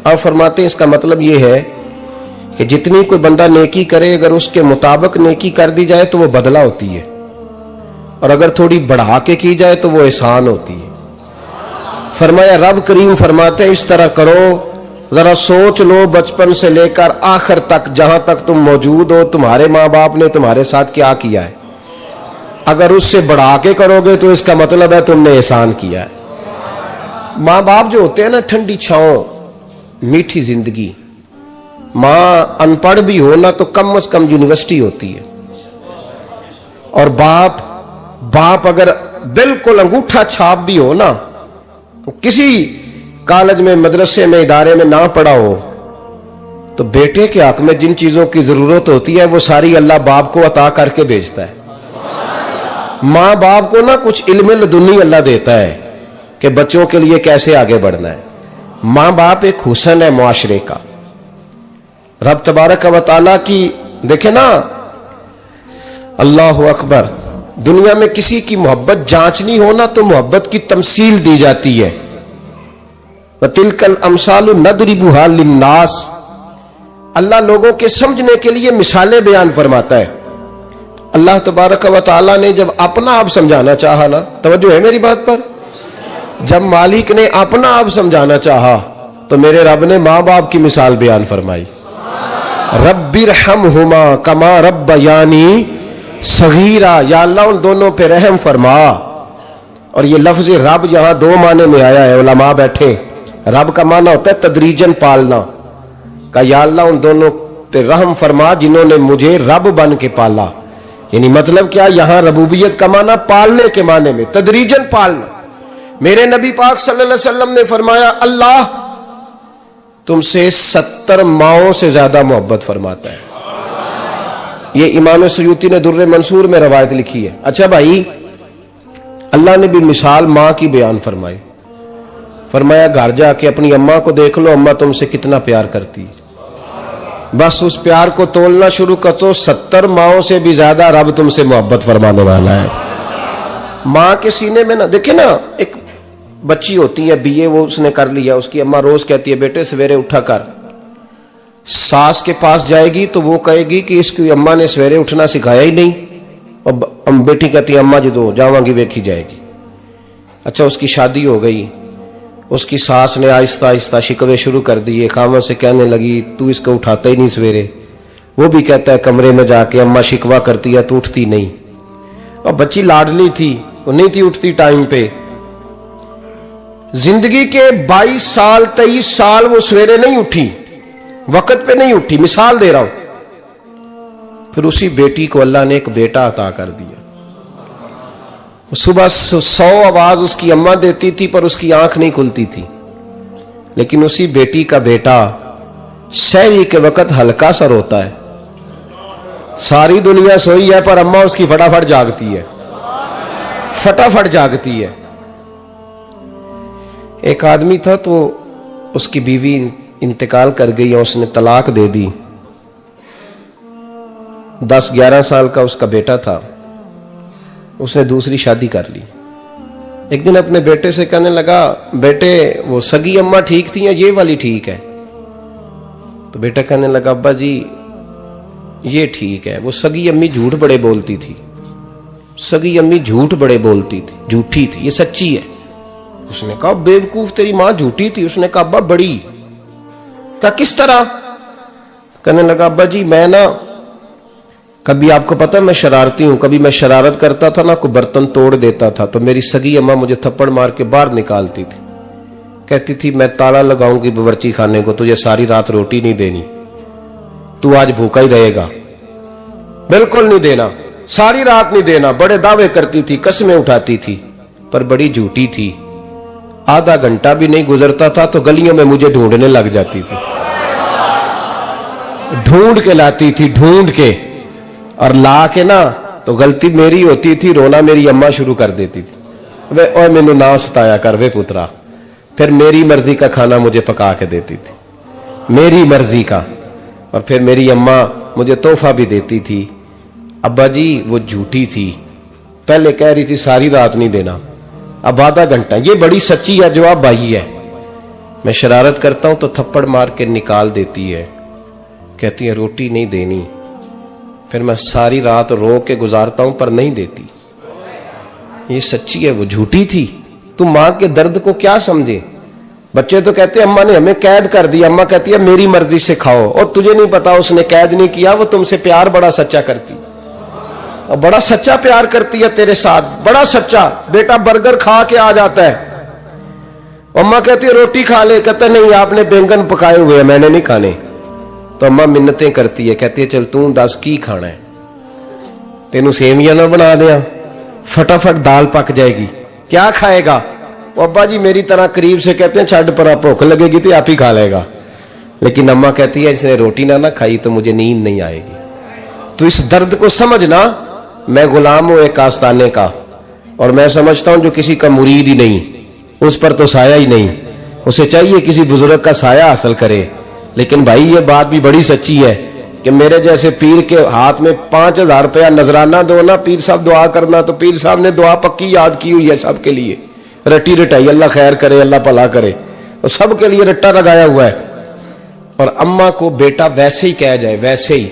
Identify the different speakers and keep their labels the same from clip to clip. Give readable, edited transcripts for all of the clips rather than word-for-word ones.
Speaker 1: अब फरमाते हैं इसका मतलब ये है कि जितनी कोई बंदा नेकी करे, अगर उसके मुताबिक नेकी कर दी जाए तो वो बदला होती है, और अगर थोड़ी बढ़ा के की जाए तो वो एहसान होती है। फरमाया रब करीम फरमाते हैं इस तरह करो, जरा सोच लो बचपन से लेकर आखिर तक, जहां तक तुम मौजूद हो तुम्हारे माँ बाप ने तुम्हारे साथ क्या किया है। अगर उससे बढ़ा के करोगे तो इसका मतलब है तुमने एहसान किया है। माँ बाप जो होते हैं ना, ठंडी छांव, मीठी जिंदगी। माँ अनपढ़ भी हो ना तो कम से कम यूनिवर्सिटी होती है, और बाप अगर बिल्कुल अंगूठा छाप भी हो ना, तो किसी कॉलेज में, मदरसे में, इदारे में ना पढ़ा हो, तो बेटे के हक में जिन चीजों की जरूरत होती है वो सारी अल्लाह बाप को अता करके भेजता है। माँ बाप को ना कुछ इल्म लदुनी अल्लाह देता है कि बच्चों के लिए कैसे आगे बढ़ना है। माँ बाप एक हुस्न है मुआशरे का। रब तबारक व तआला की देखे ना, अल्लाह अकबर, दुनिया में किसी की मोहब्बत जांचनी हो ना तो मोहब्बत की तमसील दी जाती है। वतिलकल अमसालु नदरिबुहा लिन्नास, अल्लाह लोगों के समझने के लिए मिसालें बयान फरमाता है। अल्लाह तबारक व तआला ने जब अपना आप समझाना चाहा ना, तवज्जो है मेरी बात पर, जब मालिक ने अपना आप समझाना चाहा तो मेरे रब ने माँ बाप की मिसाल बयान फरमाई। रब्बिरहमहुमा कमा रब्बयानी सगीरा, या अल्लाह उन दोनों पे रहम फरमा। और ये लफ्ज रब यहां दो माने में आया है, उलमा बैठे। रब का माना होता है तदरीजन पालना का, या अल्लाह उन दोनों पे रहम फरमा जिन्होंने मुझे रब बन के पाला। यानी मतलब क्या, यहां रबूबियत का माना पालने के माने में, तदरीजन पालना। मेरे नबी पाक सल्लल्लाहु अलैहि वसल्लम ने फरमाया अल्लाह तुमसे 70 माओं से ज्यादा मोहब्बत फरमाता है। ये इमाम सुयूती ने दुर्रे मंसूर में रवायत लिखी है। अच्छा भाई, अल्लाह ने भी मिसाल मां की बयान फरमाई। फरमाया घर जाके अपनी अम्मा को देख लो, अम्मा तुमसे कितना प्यार करती है। बस उस प्यार को तोलना शुरू कर तो 70 माओं से भी ज्यादा रब तुमसे मोहब्बत फरमाने वाला है। मां के सीने में ना, देखे ना, एक बच्ची होती है बीए, वो उसने कर लिया, उसकी अम्मा रोज कहती है बेटे सवेरे उठा कर। सास के पास जाएगी तो वो कहेगी कि इसकी अम्मा ने सवेरे उठना सिखाया ही नहीं, और बेटी कहती है अम्मा जो जावांगी वेखी जाएगी। अच्छा, उसकी शादी हो गई, उसकी सास ने आहिस्ता आहिस्ता शिकवे शुरू कर दिए, खामन से कहने लगी तू इसको उठाता ही नहीं सवेरे। वो भी कहता है कमरे में जाके अम्मा शिकवा करती है तू उठती नहीं। और बच्ची लाडली थी, वो नहीं थी उठती टाइम पे। जिंदगी के 22 साल 23 साल वो सवेरे नहीं उठी, वक्त पे नहीं उठी, मिसाल दे रहा हूं। फिर उसी बेटी को अल्लाह ने एक बेटा अता कर दिया। सुबह 100 आवाज उसकी अम्मा देती थी पर उसकी आंख नहीं खुलती थी, लेकिन उसी बेटी का बेटा सहरी के वक्त हल्का सा रोता है। सारी दुनिया सोई है पर अम्मा उसकी फटाफट जागती है, फटाफट जागती है। एक आदमी था तो उसकी बीवी इंतकाल कर गई और उसने तलाक दे दी। 10-11 साल का उसका बेटा था, उसने दूसरी शादी कर ली। एक दिन अपने बेटे से कहने लगा बेटे वो सगी अम्मा ठीक थी या ये वाली ठीक है? तो बेटा कहने लगा अब्बा जी ये ठीक है। वो सगी अम्मी झूठ बड़े बोलती थी, सगी अम्मी झूठ बड़े बोलती थी, झूठी थी, ये सच्ची है। उसने कहा बेवकूफ तेरी मां झूठी थी। उसने कहा अब्बा बड़ी। क्या किस तरह? कहने लगा अब्बा जी मैं ना कभी, आपको पता है मैं शरारती हूं, कभी मैं शरारत करता था ना, कोई बर्तन तोड़ देता था तो मेरी सगी अम्मा मुझे थप्पड़ मार के बाहर निकालती थी। कहती थी मैं ताला लगाऊंगी बावर्ची खाने को, तुझे सारी रात रोटी नहीं देनी, तू आज भूखा ही रहेगा। बिल्कुल नहीं देना, सारी रात नहीं देना। बड़े दावे करती थी, कसमें उठाती थी, पर बड़ी झूठी थी। आधा घंटा भी नहीं गुजरता था तो गलियों में मुझे ढूंढने लग जाती थी, ढूंढ के लाती थी, ढूंढ के, और ला के ना तो गलती मेरी होती थी, रोना मेरी अम्मा शुरू कर देती थी, वे ओए मैनू ना सताया कर वे पुत्रा। फिर मेरी मर्जी का खाना मुझे पका के देती थी, मेरी मर्जी का। और फिर मेरी अम्मा मुझे तोहफा भी देती थी। अब्बा जी वो झूठी थी, पहले कह रही थी सारी रात नहीं देना, अब आधा घंटा। ये बड़ी सच्ची है जवाब भाई है। मैं शरारत करता हूं तो थप्पड़ मार के निकाल देती है, कहती है रोटी नहीं देनी। फिर मैं सारी रात रो के गुजारता हूं पर नहीं देती। ये सच्ची है, वो झूठी थी। तू मां के दर्द को क्या समझे। बच्चे तो कहते हैं अम्मा ने हमें कैद कर दिया, अम्मा कहती है मेरी मर्जी से खाओ, और तुझे नहीं पता उसने कैद नहीं किया, वो तुमसे प्यार बड़ा सच्चा करती, और बड़ा सच्चा प्यार करती है तेरे साथ, बड़ा सच्चा। बेटा बर्गर खा के आ जाता है, अम्मा कहती है रोटी खा ले, कहता नहीं आपने बैंगन पकाए हुए हैं मैंने नहीं खाने। तो अम्मा मिन्नतें करती है, कहती है चल तू दस की खाना है, तेनू सेवियां ना बना दिया, फटाफट दाल पक जाएगी, क्या खाएगा। वो अब्बा जी मेरी तरह करीब से कहते हैं छड़ पर भूख लगेगी तो आप ही खा लेगा, लेकिन अम्मा कहती है इसने रोटी ना खाई तो मुझे नींद नहीं आएगी। तो इस दर्द को समझना, मैं गुलाम हूं एक आस्ताने का, और मैं समझता हूं जो किसी का मुरीद ही नहीं उस पर तो साया ही नहीं, उसे चाहिए किसी बुजुर्ग का साया हासिल करे। लेकिन भाई ये बात भी बड़ी सच्ची है कि मेरे जैसे पीर के हाथ में 5,000 रुपया नजराना दो ना, पीर साहब दुआ करना, तो पीर साहब ने दुआ पक्की याद की हुई है सबके लिए, रट्टी रटाई, अल्लाह खैर करे अल्लाह भला करे, और सबके लिए रट्टा लगाया हुआ है। और अम्मा को बेटा वैसे ही कह जाए, वैसे ही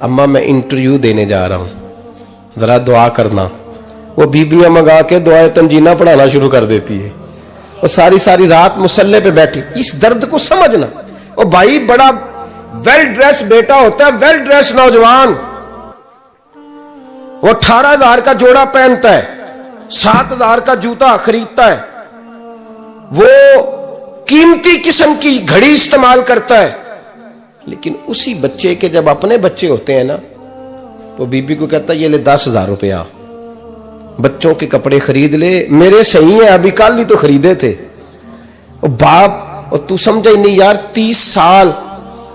Speaker 1: अम्मा मैं इंटरव्यू देने जा रहा हूं, जरा दुआ करना, वो बीबियां मंगा के दुआए तंजीना पढ़ाना शुरू कर देती है, और सारी सारी रात मुसल्ले पे बैठी। इस दर्द को समझना। और भाई बड़ा वेल ड्रेस बेटा होता है, वेल ड्रेस नौजवान, वो 18,000 का जोड़ा पहनता है, 7,000 का जूता खरीदता है, वो कीमती किस्म की घड़ी इस्तेमाल करता है, लेकिन उसी बच्चे के जब अपने बच्चे होते हैं ना, तो बीबी को कहता है ये ले 10,000 रुपया, बच्चों के कपड़े खरीद ले, मेरे सही है अभी कल ही तो खरीदे थे। और बाप, और तू समझा ही नहीं यार, 30 साल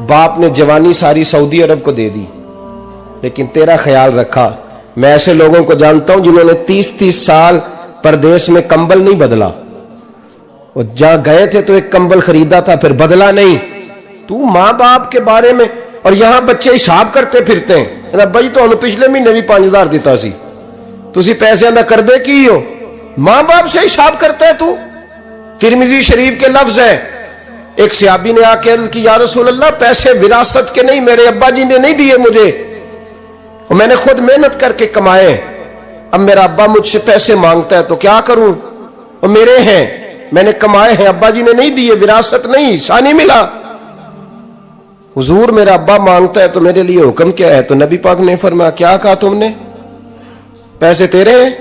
Speaker 1: बाप ने जवानी सारी सऊदी अरब को दे दी, लेकिन तेरा ख्याल रखा। मैं ऐसे लोगों को जानता हूं जिन्होंने 30-30 साल परदेश में कंबल नहीं बदला, और जहां गए थे तो एक कंबल खरीदा था फिर बदला नहीं। तू मां बाप के बारे में, और यहां बच्चे हिसाब करते फिरते हैं, भाई तो पिछले महीने भी 5,000 दिता सी, तुसी पैसे दा कर दे की हो, मां बाप से हिसाब करता है तू। तिरमिज़ी शरीफ के लफ्ज है, एक सहाबी ने आके अर्ज की या रसूल अल्लाह पैसे विरासत के नहीं, मेरे अब्बा जी ने नहीं दिए मुझे, और मैंने खुद मेहनत करके कमाए, अब मेरा अब्बा मुझसे पैसे मांगता है तो क्या करूं, और मेरे हैं, मैंने कमाए हैं, अब्बा जी ने नहीं दिए, विरासत नहीं, हिस्सा नहीं मिला। हुजूर मेरा अब्बा मांगता है तो मेरे लिए हुक्म क्या है। तो नबी पाक ने फरमाया क्या कहा तुमने, पैसे तेरे हैं?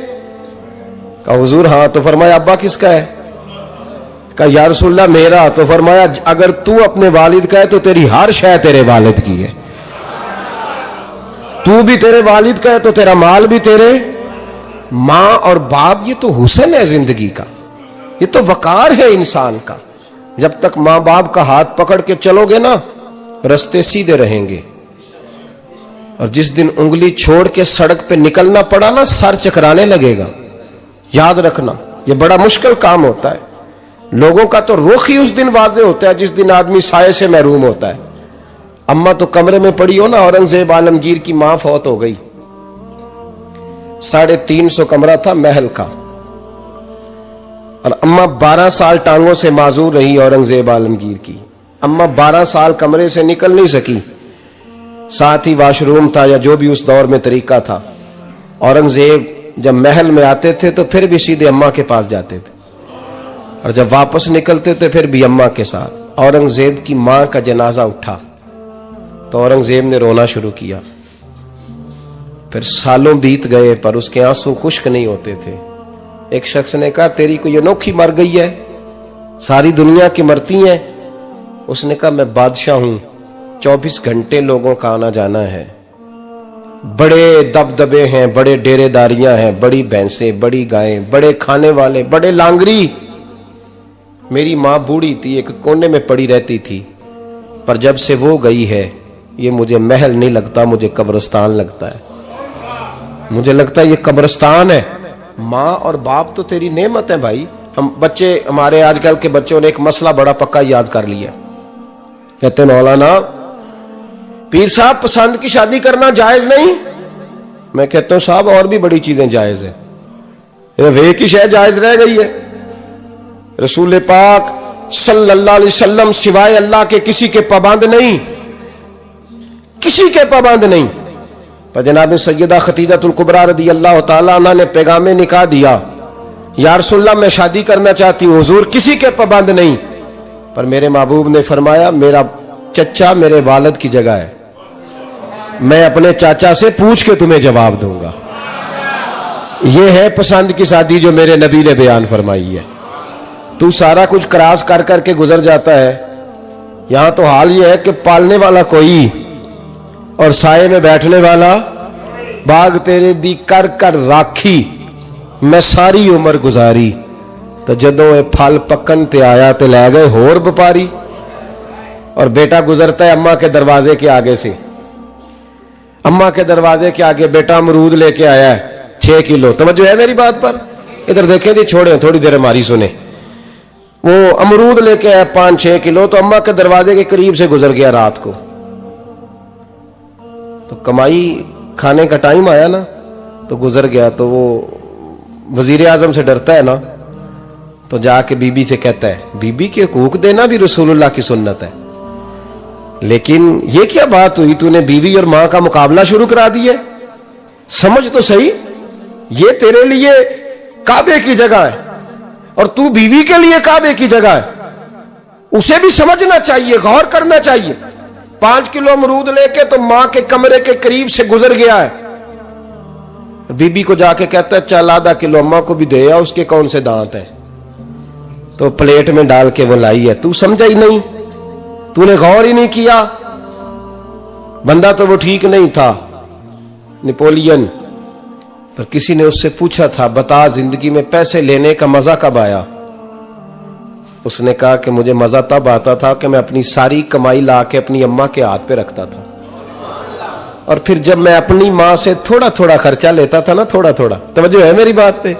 Speaker 1: कहा हुजूर हाँ। तो फरमाया अब्बा किसका है? कहा या रसूलल्लाह मेरा। तो फरमाया अगर तू अपने वालिद का है तो तेरी हर शय तेरे वालिद की है, तू भी तेरे वालिद का है तो तेरा माल भी तेरे। मां और बाप ये तो हुस्न है जिंदगी का, ये तो वकार है इंसान का। जब तक मां बाप का हाथ पकड़ के चलोगे ना, रास्ते सीधे रहेंगे, और जिस दिन उंगली छोड़ के सड़क पे निकलना पड़ा ना, सर चकराने लगेगा। याद रखना ये बड़ा मुश्किल काम होता है। लोगों का तो रुख ही उस दिन वादे होता है जिस दिन आदमी साये से महरूम होता है। अम्मा तो कमरे में पड़ी हो ना, औरंगजेब आलमगीर की मां फौत हो गई, 350 कमरा था महल का, और अम्मा 12 साल टांगों से माजूर रही औरंगजेब आलमगीर की। अम्मा 12 साल कमरे से निकल नहीं सकी, साथ ही वॉशरूम था या जो भी उस दौर में तरीका था। औरंगजेब जब महल में आते थे तो फिर भी सीधे अम्मा के पास जाते थे, और जब वापस निकलते थे फिर भी अम्मा के साथ। औरंगजेब की मां का जनाजा उठा तो औरंगजेब ने रोना शुरू किया। फिर सालों बीत गए पर उसके आंसू खुश्क नहीं होते थे। एक शख्स ने कहा तेरी कोई अनोखी मर गई है, सारी दुनिया की मरती हैं। उसने कहा मैं बादशाह हूं, 24 घंटे लोगों का आना जाना है, बड़े दबदबे हैं, बड़े डेरेदारियां हैं, बड़ी भैंसें, बड़ी गायें, बड़े खाने वाले, बड़े लांगरी। मेरी मां बूढ़ी थी, एक कोने में पड़ी रहती थी, पर जब से वो गई है ये मुझे महल नहीं लगता, मुझे कब्रिस्तान लगता है। मुझे लगता है ये कब्रिस्तान है। मां और बाप तो तेरी नेमत है भाई। हम बच्चे, हमारे आजकल के बच्चों ने एक मसला बड़ा पक्का याद कर लिया, कहते मौलाना पीर साहब पसंद की शादी करना जायज नहीं। मैं कहता हूं साहब और भी बड़ी चीजें जायज है, वे की शायद जायज रह गई है। रसूल पाक सल्लल्लाहु अलैहि वसल्लम सिवाय अल्लाह के किसी के पाबंद नहीं, किसी के पाबंद नहीं। पर जनाब सैयदा खतीजतुल कुबरा रदी अल्लाह तआला अन्हा ने पैगामे निकाह दिया, या रसूलल्लाह मैं शादी करना चाहती हूँ, हुजूर किसी के पाबंद नहीं। पर मेरे महबूब ने फरमाया मेरा चचा मेरे वालिद की जगह है, मैं अपने चाचा से पूछ के तुम्हें जवाब दूंगा। यह है पसंद की शादी जो मेरे नबी ने बयान फरमाई है। तू सारा कुछ क्रॉस कर करके गुजर जाता है। यहां तो हाल यह है कि पालने वाला कोई और साये में बैठने वाला, बाग तेरे दी कर कर राखी मैं सारी उम्र गुजारी, तो जदों ये फल पकन ते आया ते लै गए होर व्यापारी। और बेटा गुजरता है अम्मा के दरवाजे के आगे से, अम्मा के दरवाजे के आगे बेटा अमरूद लेके आया है 6 किलो। तवज्जो है मेरी बात पर? इधर देखें जी, छोड़े थोड़ी देर हमारी सुने। वो अमरूद लेके आया 5-6 किलो, तो अम्मा के दरवाजे के करीब से गुजर गया रात को। तो कमाई खाने का टाइम आया ना, तो गुजर गया। तो वो वजीर आजम से डरता है ना, तो जाके बीबी से कहता है बीबी के हकूक देना भी रसूलुल्लाह की सुन्नत है। लेकिन ये क्या बात हुई, तूने बीवी और मां का मुकाबला शुरू करा दिया? समझ तो सही, ये तेरे लिए काबे की जगह है और तू बीवी के लिए काबे की जगह है। उसे भी समझना चाहिए, गौर करना चाहिए। 5 किलो अमरूद लेके तो मां के कमरे के करीब से गुजर गया है। बीबी को जाके कहता है चल आधा किलो अम्मा को भी दे आ, उसके कौन से दांत हैं। तो प्लेट में डाल के वो लाई है। तू समझा ही नहीं, तूने गौर ही नहीं किया। बंदा तो वो ठीक नहीं था, नेपोलियन। पर किसी ने उससे पूछा था बता जिंदगी में पैसे लेने का मजा कब आया? उसने कहा कि मुझे मजा तब आता था कि मैं अपनी सारी कमाई ला के अपनी अम्मा के हाथ पे रखता था, और फिर जब मैं अपनी मां से थोड़ा थोड़ा खर्चा लेता था ना, थोड़ा थोड़ा, तवज्जो है मेरी बात पे?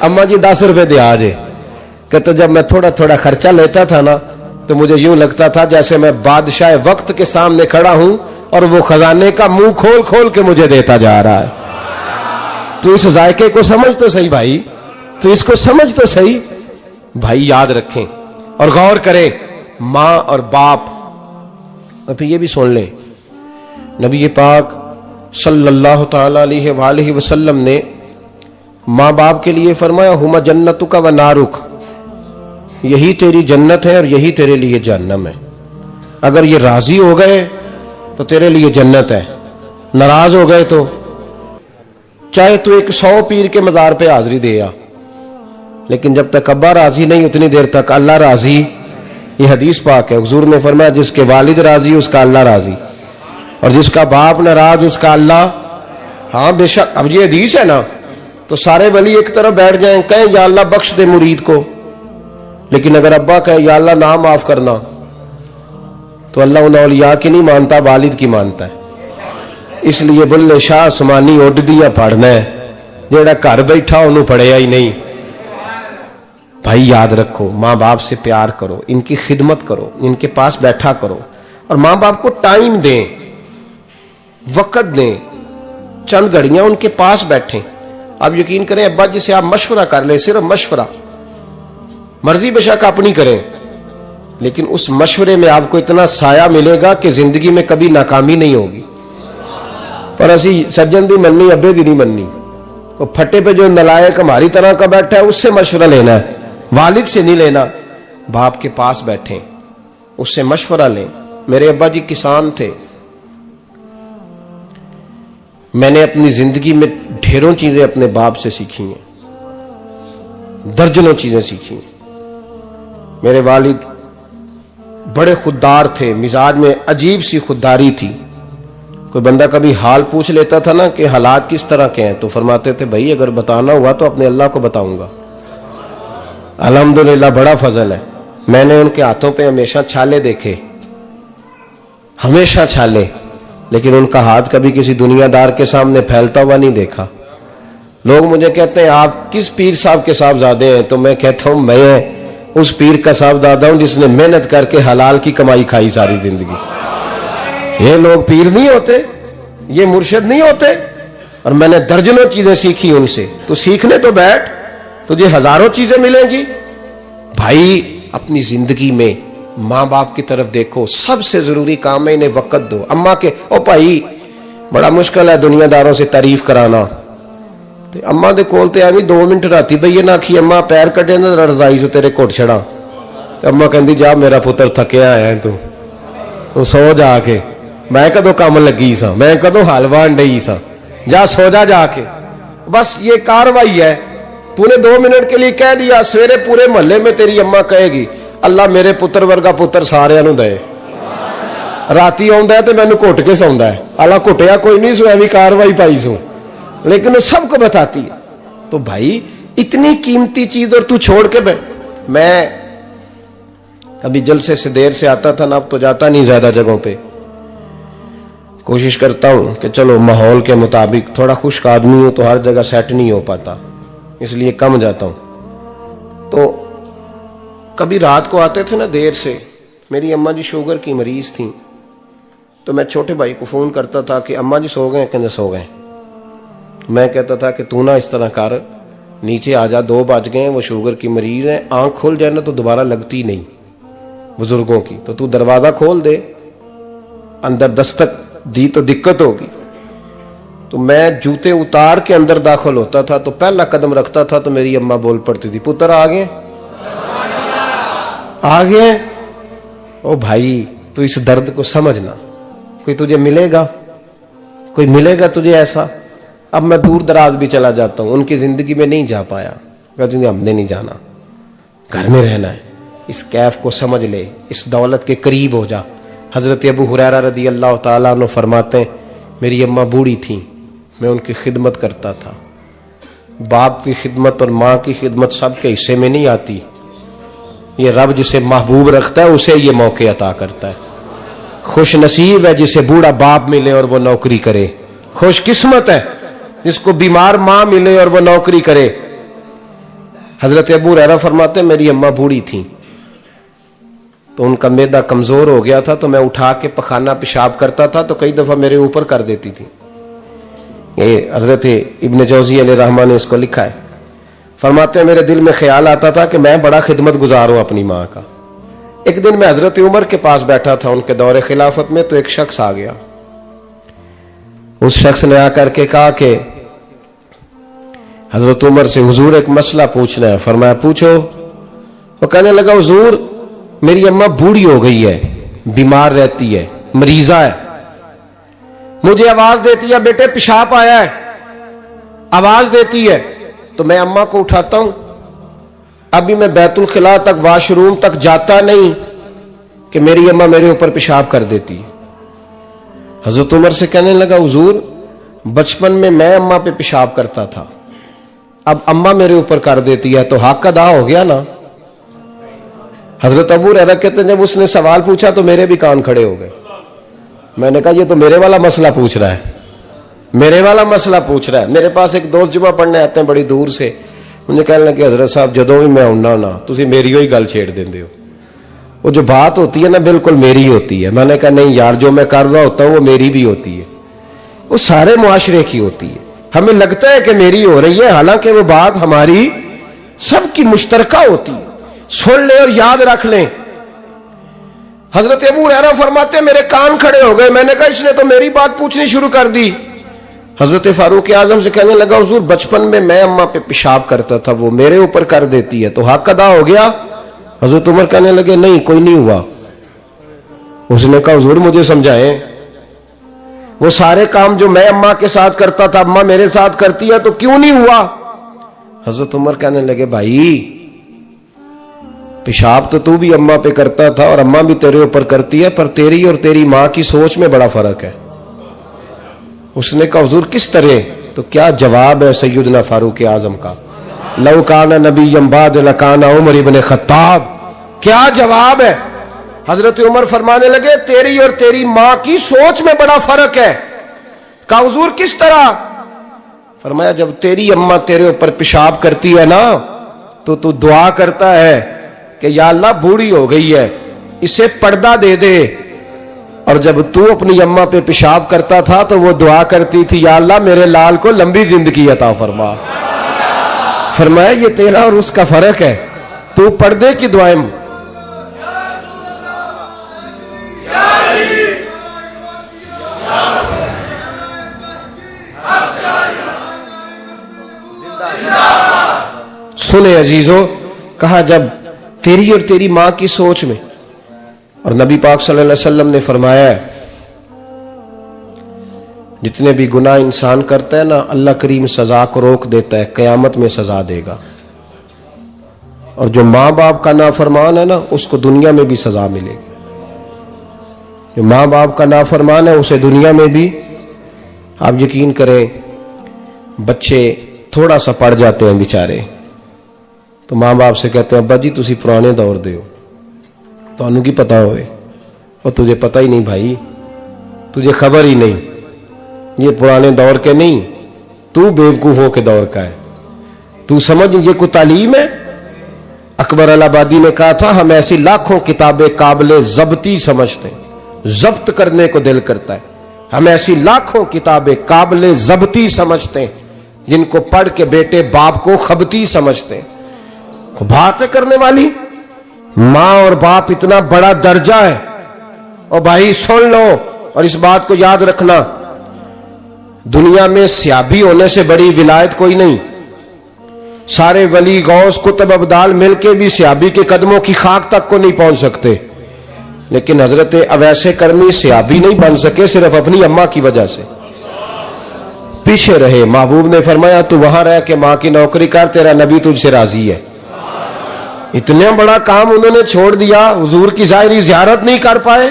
Speaker 1: अम्मा जी 10 रुपए दे आज, कि तो जब मैं थोड़ा थोड़ा खर्चा लेता था ना, तो मुझे यूं लगता था जैसे मैं बादशाह वक्त के सामने खड़ा हूं और वो खजाने का मुंह खोल खोल के मुझे देता जा रहा है। तो इस जायके को समझ तो सही भाई, तो इसको समझ तो सही भाई। याद रखें और गौर करें, मां और बाप। और फिर ये भी सुन लें, नबी पाक सल्लल्लाहु ताला अलैहि वसल्लम ने मां बाप के लिए फरमाया हुमा जन्नतुका व नारुक, यही तेरी जन्नत है और यही तेरे लिए जहन्नम है। अगर ये राजी हो गए तो तेरे लिए जन्नत है, नाराज हो गए तो चाहे तू 100 पीर के मजार पे हाजिरी दे आ, लेकिन जब तक अब्बा राजी नहीं उतनी देर तक अल्लाह राजी। ये हदीस पाक है, हुजूर ने फरमाया जिसके वालिद राजी उसका अल्लाह राजी, और जिसका बाप नाराज उसका अल्लाह। हाँ बेशक, अब ये हदीस है ना, तो सारे वली एक तरफ बैठ जाएं, कहें या अल्लाह बख्श दे मुरीद को। लेकिन अगर अब्बा कहे या अल्लाह ना माफ करना, तो अल्लाह उन औलिया की नहीं मानता, वालिद की मानता है। इसलिए बुल्ले शाह आसमानी उड दियां पढ़ना है, जेड़ा घर बैठा उन्होंने पढ़िया ही नहीं। भाई याद रखो, मां बाप से प्यार करो, इनकी खिदमत करो, इनके पास बैठा करो, और मां बाप को टाइम दें, वक्त दें, चंद घड़ियां उनके पास बैठें। आप यकीन करें, अब्बा जी से आप मशवरा कर ले, सिर्फ मशवरा, मर्जी बेशक अपनी करें, लेकिन उस मशवरे में आपको इतना साया मिलेगा कि जिंदगी में कभी नाकामी नहीं होगी। पर असी सज्जन दी मननी, अब्बे दी नहीं मननी। वो फटे पे जो नलायक हमारी तरह का बैठा है उससे मशवरा लेना है, वालिद से नहीं लेना। बाप के पास बैठे, उससे मशवरा लें। मेरे अब्बा जी किसान थे, मैंने अपनी जिंदगी में ढेरों चीजें अपने बाप से सीखी हैं, दर्जनों चीजें सीखी हैं। मेरे वालिद बड़े खुददार थे, मिजाज में अजीब सी खुददारी थी। कोई बंदा कभी हाल पूछ लेता था ना कि हालात किस तरह के हैं, तो फरमाते थे भाई अगर बताना हुआ तो अपने अल्लाह को बताऊंगा। अल्हम्दुलिल्लाह बड़ा फजल है, मैंने उनके हाथों पे हमेशा छाले देखे, हमेशा छाले, लेकिन उनका हाथ कभी किसी दुनियादार के सामने फैलता हुआ नहीं देखा। लोग मुझे कहते हैं आप किस पीर साहब के साहबजादे हैं, तो मैं कहता हूं मैं उस पीर का साहबजादा हूं जिसने मेहनत करके हलाल की कमाई खाई सारी जिंदगी। ये लोग पीर नहीं होते, ये मुर्शिद नहीं होते, और मैंने दर्जनों चीजें सीखी उनसे। तो सीखने तो बैठ, तुझे हजारों चीजें मिलेंगी। भाई अपनी जिंदगी में माँ बाप की तरफ देखो, सबसे जरूरी काम है इन्हें वक्त दो। अम्मा के ओ भाई बड़ा मुश्किल है दुनियादारों से तारीफ कराना, तो अम्मा दे कोल ते एवं 2 मिनट राती बईए ना आखी अम्मा पैर कटे ना रजाई चो तेरे घुट छड़ा, तो अम्मा कहती जा मेरा पुत्र थकिया आया तू सो जाके, मैं कदों काम लगी सा, मैं कदों हलवा डई सा, जा सो जा जाके। बस ये कार्रवाई है। तूने 2 मिनट के लिए कह दिया, सवेरे पूरे मोहल्ले में तेरी अम्मा कहेगी अल्लाह मेरे पुत्र वर्गा पुत्र सारियां नूं दे। राती आउंदा है तो मैनू घुट के सौंदा है, अल्लाह घुटिया कोई नहीं सो भी कार्रवाई पाई सो, लेकिन वो सबको बताती है। तो भाई इतनी कीमती चीज और तू छोड़ के बैठ। मैं कभी जलसे से देर से आता था ना, अब तो जाता नहीं ज्यादा जगहों पे, कोशिश करता हूं कि चलो माहौल के मुताबिक, थोड़ा खुश्क आदमी हो तो हर जगह सेट नहीं हो पाता, इसलिए कम जाता हूं। तो कभी रात को आते थे ना देर से, मेरी अम्मा जी शुगर की मरीज थी, तो मैं छोटे भाई को फोन करता था कि अम्मा जी सो गए, कहते सो गए। मैं कहता था कि तू ना इस तरह कर, नीचे आ जा, 2 बज गए, वो शुगर की मरीज है, आंख खुल जाए ना तो दोबारा लगती नहीं बुजुर्गों की, तो तू दरवाजा खोल दे, अंदर दस्तक दी तो दिक्कत होगी। तो मैं जूते उतार के अंदर दाखिल होता था, तो पहला कदम रखता था तो मेरी अम्मा बोल पड़ती थी पुत्र आ गए, आ गए। ओ भाई तू इस दर्द को समझना, कोई तुझे मिलेगा, कोई मिलेगा तुझे ऐसा। अब मैं दूर दराज भी चला जाता हूं, उनकी जिंदगी में नहीं जा पाया, कहते हमने नहीं जाना, घर में रहना है। इस कैफ को समझ ले, इस दौलत के करीब हो जा। हजरत अबू हुरैरा रदी अल्लाह ताला अन्हु फरमाते हैं मेरी अम्मा बूढ़ी थी, मैं उनकी खिदमत करता था। बाप की खिदमत और माँ की खिदमत सबके हिस्से में नहीं आती, ये रब जिसे महबूब रखता है उसे ये मौके अता करता है। खुश नसीब है जिसे बूढ़ा बाप मिले और वो नौकरी करे, खुश किस्मत है जिसको बीमार माँ मिले और वो नौकरी करे। हजरत अबू हुरैरा फरमाते मेरी अम्मा बूढ़ी थी, तो उनका मैदा कमजोर हो गया था, तो मैं उठा के पखाना पेशाब करता था तो कई दफा मेरे ऊपर कर देती थी। ये हजरत इब्न जौजी अलैहि रहमान ने इसको लिखा है। फरमाते हैं मेरे दिल में ख्याल आता था कि मैं बड़ा खिदमत गुजार हूं अपनी माँ का। एक दिन मैं हजरत उमर के पास बैठा था उनके दौरे खिलाफत में, तो एक शख्स आ गया। उस शख्स ने आकर के कहा कि हजरत उमर से हुजूर एक मसला पूछना है। फरमाया पूछो। वो कहने लगा हुजूर मेरी अम्मा बूढ़ी हो गई है, बीमार रहती है, मरीजा है, मुझे आवाज देती है बेटे पेशाब आया है, आवाज देती है, तो मैं अम्मा को उठाता हूं। अभी मैं बैतुल खिला तक वॉशरूम तक जाता नहीं कि मेरी अम्मा मेरे ऊपर पेशाब कर देती है। हजरत उमर से कहने लगा हुजूर बचपन में मैं अम्मा पे पेशाब करता था, अब अम्मा मेरे ऊपर कर देती है तो हक अदा हो गया ना। हजरत अबू हुरैरा कहते हैं जब उसने सवाल पूछा तो मेरे भी कान खड़े हो गए। मैंने कहा ये तो मेरे वाला मसला पूछ रहा है, मेरे वाला मसला पूछ रहा है। मेरे पास एक दोस्त जुमा पढ़ने आते हैं बड़ी दूर से, मुझे कहने लगे हजरत साहब जदों भी मैं आउना ना तुसी मेरी ही गल छेड़ देंदे हो, वो जो बात होती है ना बिल्कुल मेरी होती है। मैंने कहा नहीं यार जो मैं कर रहा होता हूं वो मेरी भी होती है, वो सारे मुआशरे की होती है। हमें लगता है कि मेरी हो रही है, हालांकि वो बात हमारी सबकी मुश्तरका होती है। सुन ले और याद रख लें। हजरत अबू हुरैरा फरमाते मेरे कान खड़े हो गए। मैंने कहा इसने तो मेरी बात पूछनी शुरू कर दी। हजरत फारूक आजम से कहने लगा हुजूर बचपन में मैं अम्मा पे पेशाब करता था, वो मेरे ऊपर कर देती है तो हक अदा हो गया। हजरत उमर कहने लगे नहीं कोई नहीं हुआ। उसने कहा हुजूर मुझे समझाएं, वो सारे काम जो मैं अम्मा के साथ करता था अम्मा मेरे साथ करती है तो क्यों नहीं हुआ। हजरत उमर कहने लगे भाई पेशाब तो तू भी अम्मा पे करता था और अम्मा भी तेरे ऊपर करती है, पर तेरी और तेरी मां की सोच में बड़ा फर्क है। उसने कहा हुजूर किस तरह, तो क्या जवाब है सैयदना फारूक आजम का, लौ काना नबिय्यम बाद लकाना उमर इब्न खत्ताब। क्या जवाब है। हजरत उमर फरमाने लगे तेरी और तेरी मां की सोच में बड़ा फर्क है। कहा हुजूर किस तरह। फरमाया जब तेरी अम्मा तेरे ऊपर पेशाब करती है ना तो तू दुआ करता है कि या अल्लाह बूढ़ी हो गई है इसे पर्दा दे दे, और जब तू अपनी अम्मा पे पेशाब करता था तो वो दुआ करती थी या अल्लाह मेरे लाल को लंबी जिंदगी अता फरमा। फरमाया ये तेरा और उसका फर्क है, तू पर्दे की दुआएं सुने अजीजों, कहा जब तेरी और तेरी मां की सोच में, और नबी पाक सल्लल्लाहु अलैहि वसल्लम ने फरमाया है जितने भी गुनाह इंसान करता है ना, अल्लाह करीम सजा को रोक देता है, कयामत में सजा देगा। और जो मां बाप का नाफरमान है ना, उसको दुनिया में भी सजा मिलेगी। जो मां बाप का नाफरमान है उसे दुनिया में भी, आप यकीन करें, बच्चे थोड़ा सा पढ़ जाते हैं बेचारे, तो मां बाप से कहते हैं अब्बा जी तुसी पुराने दौर दे हो, तुहानू की पता होए। और तुझे पता ही नहीं भाई, तुझे खबर ही नहीं, ये पुराने दौर के नहीं, तू बेवकूफों के दौर का है। तू समझ ये कोई तालीम है? अकबर अलाहाबादी ने कहा था हम ऐसी लाखों किताबें काबिले जब्ती समझते हैं, जब्त करने को दिल करता है। हम ऐसी लाखों किताबें काबिले जब्ती समझते हैं जिनको पढ़ के बेटे बाप को खबती समझते हैं। बात है करने वाली, मां और बाप इतना बड़ा दर्जा है। और भाई सुन लो और इस बात को याद रखना, दुनिया में सियाबी होने से बड़ी विलायत कोई नहीं। सारे वली गौस कुतुब अब्दाल मिलके भी सियाबी के कदमों की खाक तक को नहीं पहुंच सकते, लेकिन हजरत अवैसे करनी सियाबी नहीं बन सके सिर्फ अपनी अम्मा की वजह से पीछे रहे। महबूब ने फरमाया तू वहां रह के मां की नौकरी कर, तेरा नबी तुझसे राजी है। इतना बड़ा काम उन्होंने छोड़ दिया, हुजूर की जाहिरी जियारत नहीं कर पाए,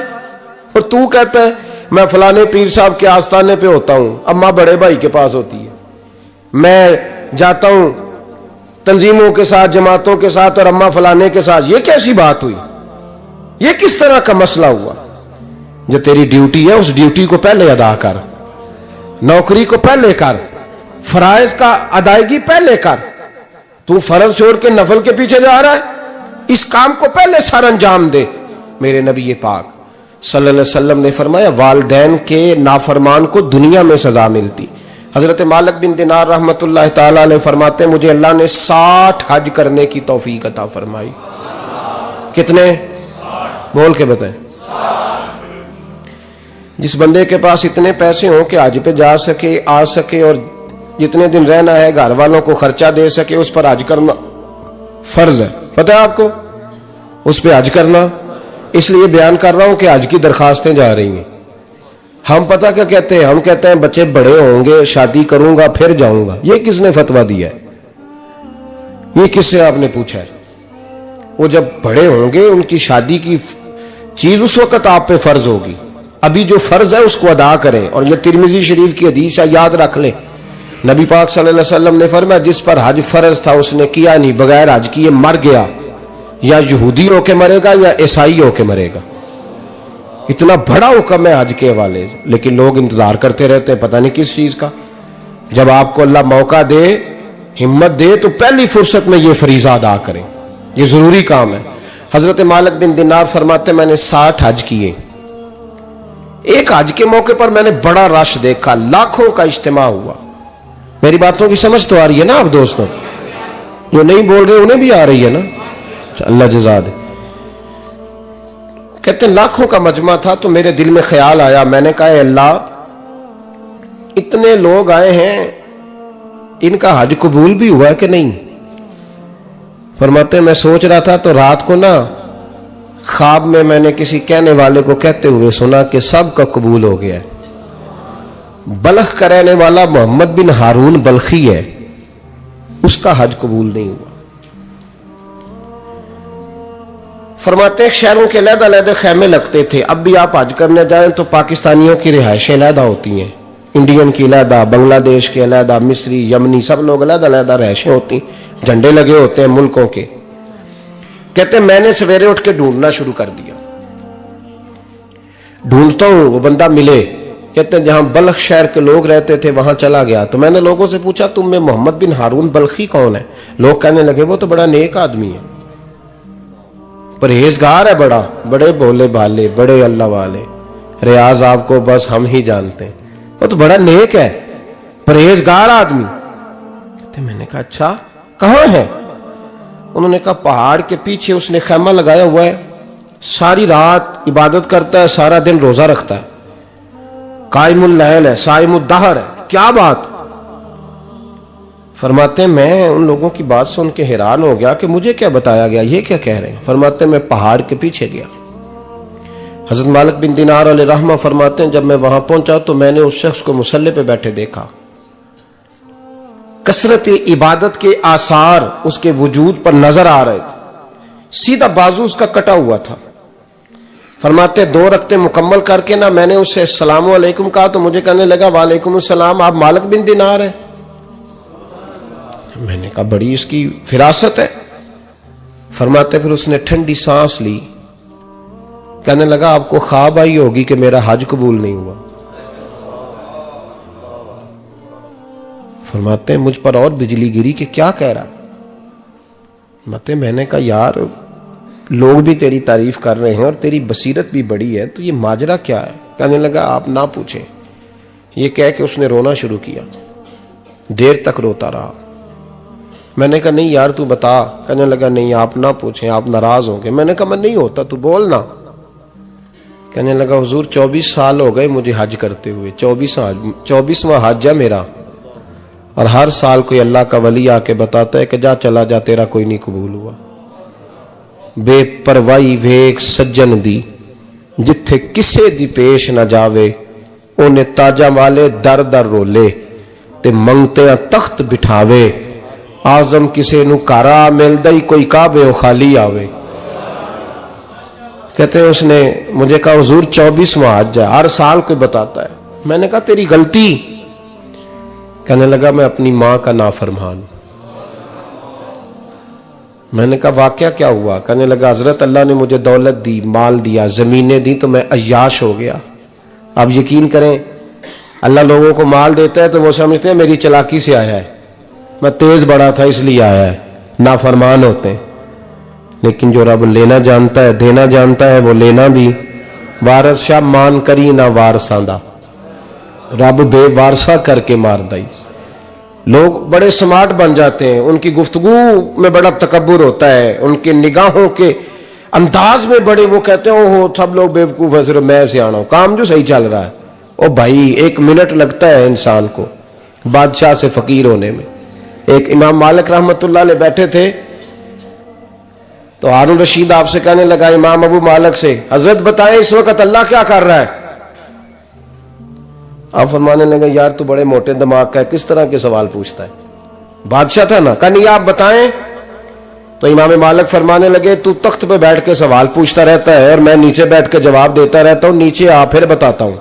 Speaker 1: और तू कहता है मैं फलाने पीर साहब के आस्थाने पे होता हूं, अम्मा बड़े भाई के पास होती है, मैं जाता हूं तंजीमों के साथ, जमातों के साथ, और अम्मा फलाने के साथ। ये कैसी बात हुई? ये किस तरह का मसला हुआ? जो तेरी ड्यूटी है उस ड्यूटी को पहले अदा कर, नौकरी को पहले कर, फराइज का अदायगी पहले कर। तू फर्ज छोड़ के नफल के पीछे जा रहा है, इस काम को पहले सर अंजाम दे। मेरे नबी पाक सल्लल्लाहु अलैहि वसल्लम ने फरमाया वालिदैन के नाफरमान को दुनिया में सजा मिलती। हजरत मालिक बिन दिनार रहमतुल्लाह ताला अलैह फरमाते मुझे अल्लाह ने 60 हज करने की तौफीक अता फरमाई। कितने? बोल के बताएं। जिस बंदे के पास इतने पैसे हो कि हज पे जा सके, आ सके, और जितने दिन रहना है घर वालों को खर्चा दे सके, उस पर हज करना फर्ज है। पता है आपको, उस पर हज करना। इसलिए बयान कर रहा हूं कि हज की दरखास्तें जा रही हैं। हम पता क्या कहते हैं? हम कहते हैं बच्चे बड़े होंगे, शादी करूंगा फिर जाऊंगा। ये किसने फतवा दिया है? ये किससे आपने पूछा है? वो जब बड़े होंगे उनकी शादी की चीज उस वक्त आप पे फर्ज होगी। अभी जो फर्ज है उसको अदा करें। और ये तिरमिजी शरीफ की हदीस है, याद रख ले। नबी पाक सल्लल्लाहु अलैहि वसल्लम ने फरमाया जिस पर हज फर्ज था उसने किया नहीं, बगैर हज किए मर गया, या यहूदी होके मरेगा या ईसाई होके मरेगा। इतना बड़ा हुक्म है हज के हवाले, लेकिन लोग इंतजार करते रहते हैं पता नहीं किस चीज का। जब आपको अल्लाह मौका दे, हिम्मत दे, तो पहली फुर्सत में ये फरीजा अदा करें, ये जरूरी काम है। हजरत मालिक बिन दिनार फरमाते मैंने 60 हज किए। एक हज के मौके पर मैंने बड़ा रश देखा, लाखों का इज्तिमा हुआ। मेरी बातों की समझ तो आ रही है ना आप दोस्तों? जो नहीं बोल रहे उन्हें भी आ रही है ना? अल्लाह जज़ा दे। कहते लाखों का मजमा था, तो मेरे दिल में ख्याल आया, मैंने कहा अल्लाह इतने लोग आए हैं, इनका हज कबूल भी हुआ है कि नहीं? फरमाते मैं सोच रहा था तो रात को ना ख्वाब में मैंने किसी कहने वाले को कहते हुए सुना कि सबका कबूल हो गया है। बल्ख का रहने वाला मोहम्मद बिन हारून बल्खी है, उसका हज कबूल नहीं हुआ। फरमाते हैं शहरों के अलग-अलग खैमे लगते थे। अब भी आप हज करने जाएं तो पाकिस्तानियों की रिहायशें अलग होती हैं, इंडियन की अलग, बांग्लादेश के अलग, मिस्री, यमनी, सब लोग अलग-अलग रिहायशें होती, झंडे लगे होते हैं मुल्कों के। कहते मैंने सवेरे उठ के ढूंढना शुरू कर दिया, ढूंढता हूं वो बंदा मिले। कहते जहां बल्ख शहर के लोग रहते थे वहां चला गया, तो मैंने लोगों से पूछा तुम में मोहम्मद बिन हारून बल्खी कौन है? लोग कहने लगे वो तो बड़ा नेक आदमी है, परहेजगार है, बड़े भोले भाले, बड़े अल्लाह वाले, रियाज आपको बस हम ही जानते हैं, वो तो बड़ा नेक है, परहेजगार आदमी। कहते मैंने कहा अच्छा कहां है? उन्होंने कहा पहाड़ के पीछे उसने खैमा लगाया हुआ है, सारी रात इबादत करता है, सारा दिन रोजा रखता है, कायमुल लैल है, साइमुद दहर है। क्या बात? फरमाते हैं मैं उन लोगों की बात सुन के हैरान हो गया कि मुझे क्या बताया गया, ये क्या कह रहे हैं। फरमाते हैं मैं पहाड़ के पीछे गया। हजरत मालिक बिन दिनार अलैहि रहमा फरमाते हैं जब मैं वहां पहुंचा तो मैंने उस शख्स को मुसल्ले पे बैठे देखा। कसरत इबादत के आसार उसके वजूद पर नजर आ रहे थे। सीधा बाजू उसका कटा हुआ था। फरमाते 2 रकते मुकम्मल करके ना मैंने उससे अस्सलामु अलैकुम कहा तो मुझे कहने लगा वालेकुम अस्सलाम, आप मालिक बिन दिनार हैं। मैंने कहा बड़ी इसकी फिरासत है। फरमाते फिर उसने ठंडी सांस ली, कहने लगा आपको ख्वाब आई होगी कि मेरा हज कबूल नहीं हुआ। फरमाते हैं मुझ पर और बिजली गिरी कि क्या कह रहा। फरमाते मैंने कहा यार लोग भी तेरी तारीफ कर रहे हैं और तेरी बसीरत भी बड़ी है, तो ये माजरा क्या है। कहने लगा आप ना पूछें। ये कह के उसने रोना शुरू किया, देर तक रोता रहा। मैंने कहा नहीं यार तू बता। कहने लगा नहीं आप ना पूछें, आप नाराज होंगे। मैंने कहा मैं नहीं होता, तू बोल ना। कहने लगा हुजूर 24 साल हो गए मुझे हज करते हुए, 24वां हज है मेरा, और हर साल कोई अल्लाह का वली आके बताता है कि जा चला जा तेरा कोई नहीं कबूल हुआ। बेपरवाही वेख सज्जन दी जिथे किसे दी पेश ना जावे, ओने ताजा वाले दर दर रोले ते मंगते तख्त बिठावे। आजम किसे नु कारा मिलदा ही कोई काबे खाली आवे। कहते हैं उसने मुझे कहा हुजूर 24वां हज है, हर साल कोई बताता है। मैंने कहा तेरी गलती। कहने लगा मैं अपनी मां का नाफरमान। मैंने कहा वाकया क्या हुआ। कहने लगा हजरत अल्लाह ने मुझे दौलत दी, माल दिया, जमीनें दी तो मैं अय्याश हो गया। आप यकीन करें अल्लाह लोगों को माल देता है तो वो समझते हैं मेरी चालाकी से आया है, मैं तेज बड़ा था इसलिए आया है। नाफरमान होते हैं। लेकिन जो रब लेना जानता है, देना जानता है, वो लेना भी। वारस शाह मान करी ना वारसा दा, रब बेवारसा करके मार दई। लोग बड़े स्मार्ट बन जाते हैं, उनकी गुफ्तगू में बड़ा तकब्बुर होता है, उनके निगाहों के अंदाज में बड़े वो कहते हैं ओहो सब लोग बेवकूफ है, सिर्फ मैं सियाना हूं, काम जो सही चल रहा है। ओ भाई 1 मिनट लगता है इंसान को बादशाह से फकीर होने में। एक इमाम मालिक रहमतुल्लाह अलैह बैठे थे तो हारून रशीद आपसे कहने लगा इमाम अबू मालिक से, हजरत बताए इस वक्त अल्लाह क्या कर रहा है। आप फरमाने लगे यार तू बड़े मोटे दिमाग का है, किस तरह के सवाल पूछता है। बादशाह था ना, कहा नहीं आप बताएं। तो इमाम मालिक फरमाने लगे तू तख्त पे बैठ के सवाल पूछता रहता है और मैं नीचे बैठ के जवाब देता रहता हूं, नीचे आ फिर बताता हूं।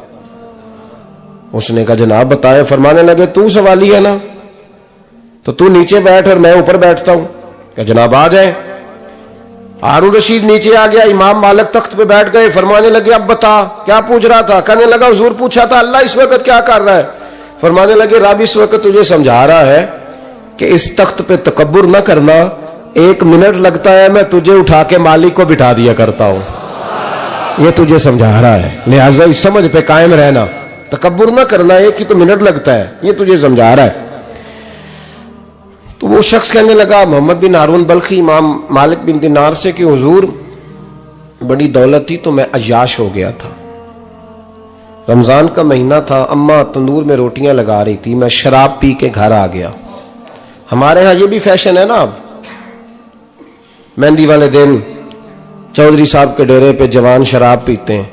Speaker 1: उसने कहा जनाब बताए। फरमाने लगे तू सवाली है ना, तो तू नीचे बैठ और मैं ऊपर बैठता हूं। क्या जनाब आ जाए। हारून रशीद नीचे आ गया, इमाम मालिक तख्त पे बैठ गए। फरमाने लगे अब बता क्या पूछ रहा था। कहने लगा हुजूर पूछा था अल्लाह इस वक्त क्या कर रहा है। फरमाने लगे रब इस वक्त तुझे समझा रहा है कि इस तख्त पे तकब्बुर न करना, 1 मिनट लगता है मैं तुझे उठा के मालिक को बिठा दिया करता हूं। ये तुझे समझा रहा है, लिहाजा इस समझ पे कायम रहना, तकब्बुर न करना, 1 ही तो मिनट लगता है, ये तुझे समझा रहा है। तो वो शख्स कहने लगा मोहम्मद बिन हारून बल्खी इमाम मालिक बिन दिनार से कि हुजूर बड़ी दौलत थी तो मैं अय्याश हो गया था। रमजान का महीना था, अम्मा तंदूर में रोटियां लगा रही थी, मैं शराब पी के घर आ गया। हमारे यहां ये भी फैशन है ना, अब मेहंदी वाले दिन चौधरी साहब के डेरे पे जवान शराब पीते हैं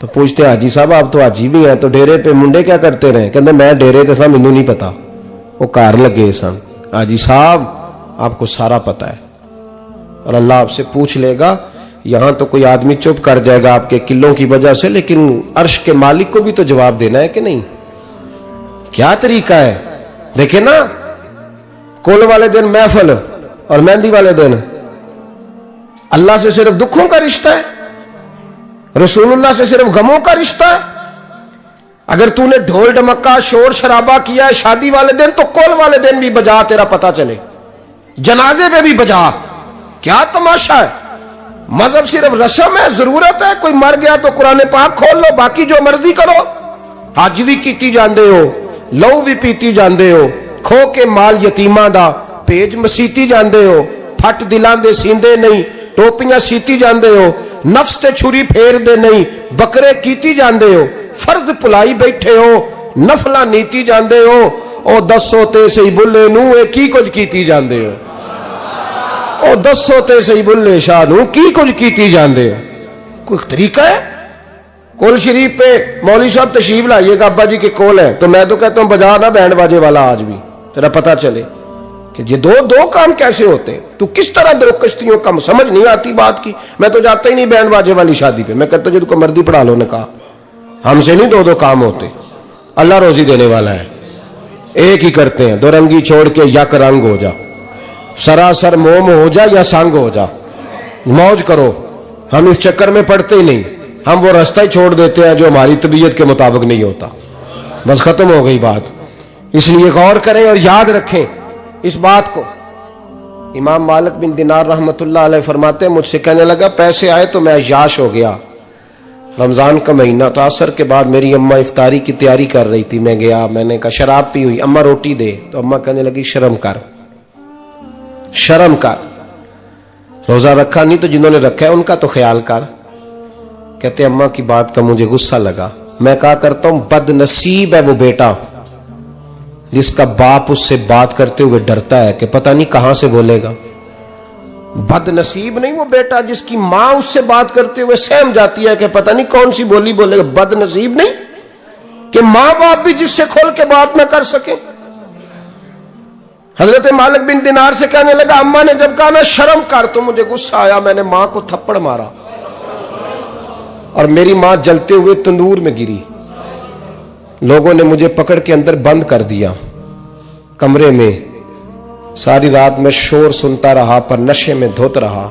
Speaker 1: तो पूछते हाजी साहब आप तो हाजी भी हैं, तो डेरे पे मुंडे क्या करते रहे। कहते मैं डेरे तो था मैनू नहीं पता, वो कार लगे सन। हाजी साहब आपको सारा पता है और अल्लाह आपसे पूछ लेगा। यहां तो कोई आदमी चुप कर जाएगा आपके किलों की वजह से, लेकिन अर्श के मालिक को भी तो जवाब देना है कि नहीं। क्या तरीका है देखे ना, कोल वाले दिन महफिल और मेहंदी वाले दिन अल्लाह से सिर्फ दुखों का रिश्ता है, रसूलुल्लाह से सिर्फ गमों का रिश्ता है। अगर तूने ढोल ढमक्का शोर शराबा किया है शादी वाले दिन तो कोल वाले दिन भी बजा, तेरा पता चले, जनाजे पे भी बजा। क्या तमाशा है। मजहब सिर्फ रस्म है, जरूरत है, कोई मर गया तो कुरान पाक खोल लो, बाकी जो मर्जी करो। हज भी कीती जांदे हो, लहू भी पीती जांदे हो, खो के माल यतीमां दा भेज मसीती जांदे हो, फट दिलां दे सींदे नहीं, टोपियां सीती जांदे हो, नफ्स ते छुरी फेर दे नहीं, बकरे कीती जांदे हो, फर्ज भुलाई बैठे हो, नफला नीति जांदे हो। ओ दसो ते सही बुल्ले नू ये की कुछ कीती जांदे हो, ओ दसो ते सही बुल्ले शाह नू की कुछ कीती जांदे हो। कोई तरीका है? कोल शरीफ पे मौलवी साहब तशरीफ लाइएगा, अब्बा जी के कोल है, तो मैं तो कहता हूं बजा ना बैंड बाजे वाला आज भी, तेरा पता चले कि ये दो काम कैसे होते हैं। तू किस तरह दो कश्तियों का, समझ नहीं आती बात की। मैं तो जाता ही नहीं बैंड बाजे वाली शादी पे, मैं कहता हूं जिनको मर्दी पढ़ा लो ने कहा, हमसे नहीं दो काम होते। अल्लाह रोजी देने वाला है, एक ही करते हैं। दो रंगी छोड़ के यक रंग हो जा, सरासर मोम हो जा या संग हो जा, मौज करो। हम इस चक्कर में पड़ते ही नहीं, हम वो रास्ता ही छोड़ देते हैं जो हमारी तबीयत के मुताबिक नहीं होता। बस खत्म हो गई बात। इसलिए गौर करें और याद रखें इस बात को। इमाम मालिक बिन दिनार रहमतुल्लाह अलैह फरमाते हैं, मुझसे कहने लगा पैसे आए तो मैं अय्याश हो गया। रमजान का महीना था, असर के बाद मेरी अम्मा इफ्तारी की तैयारी कर रही थी, मैं गया, मैंने कहा शराब पी हुई, अम्मा रोटी दे, तो अम्मा कहने लगी शर्म कर, शर्म कर, रोजा रखा नहीं तो जिन्होंने रखा है उनका तो ख्याल कर। कहते अम्मा की बात का मुझे गुस्सा लगा। मैं कहा करता हूं बदनसीब है वो बेटा जिसका बाप उससे बात करते हुए डरता है कि पता नहीं कहां से बोलेगा। बदनसीब नहीं वो बेटा जिसकी मां उससे बात करते हुए सहम जाती है कि पता नहीं कौन सी बोली बोलेगा। बदनसीब नहीं कि मां बाप भी जिससे खोल के बात ना कर सके। हजरत मालिक बिन दिनार से कहने लगा, अम्मा ने जब कहा ना शर्म कर, तो मुझे गुस्सा आया, मैंने मां को थप्पड़ मारा और मेरी मां जलते हुए तंदूर में गिरी। लोगों ने मुझे पकड़ के अंदर बंद कर दिया कमरे में। सारी रात मैं शोर सुनता रहा पर नशे में धुत रहा।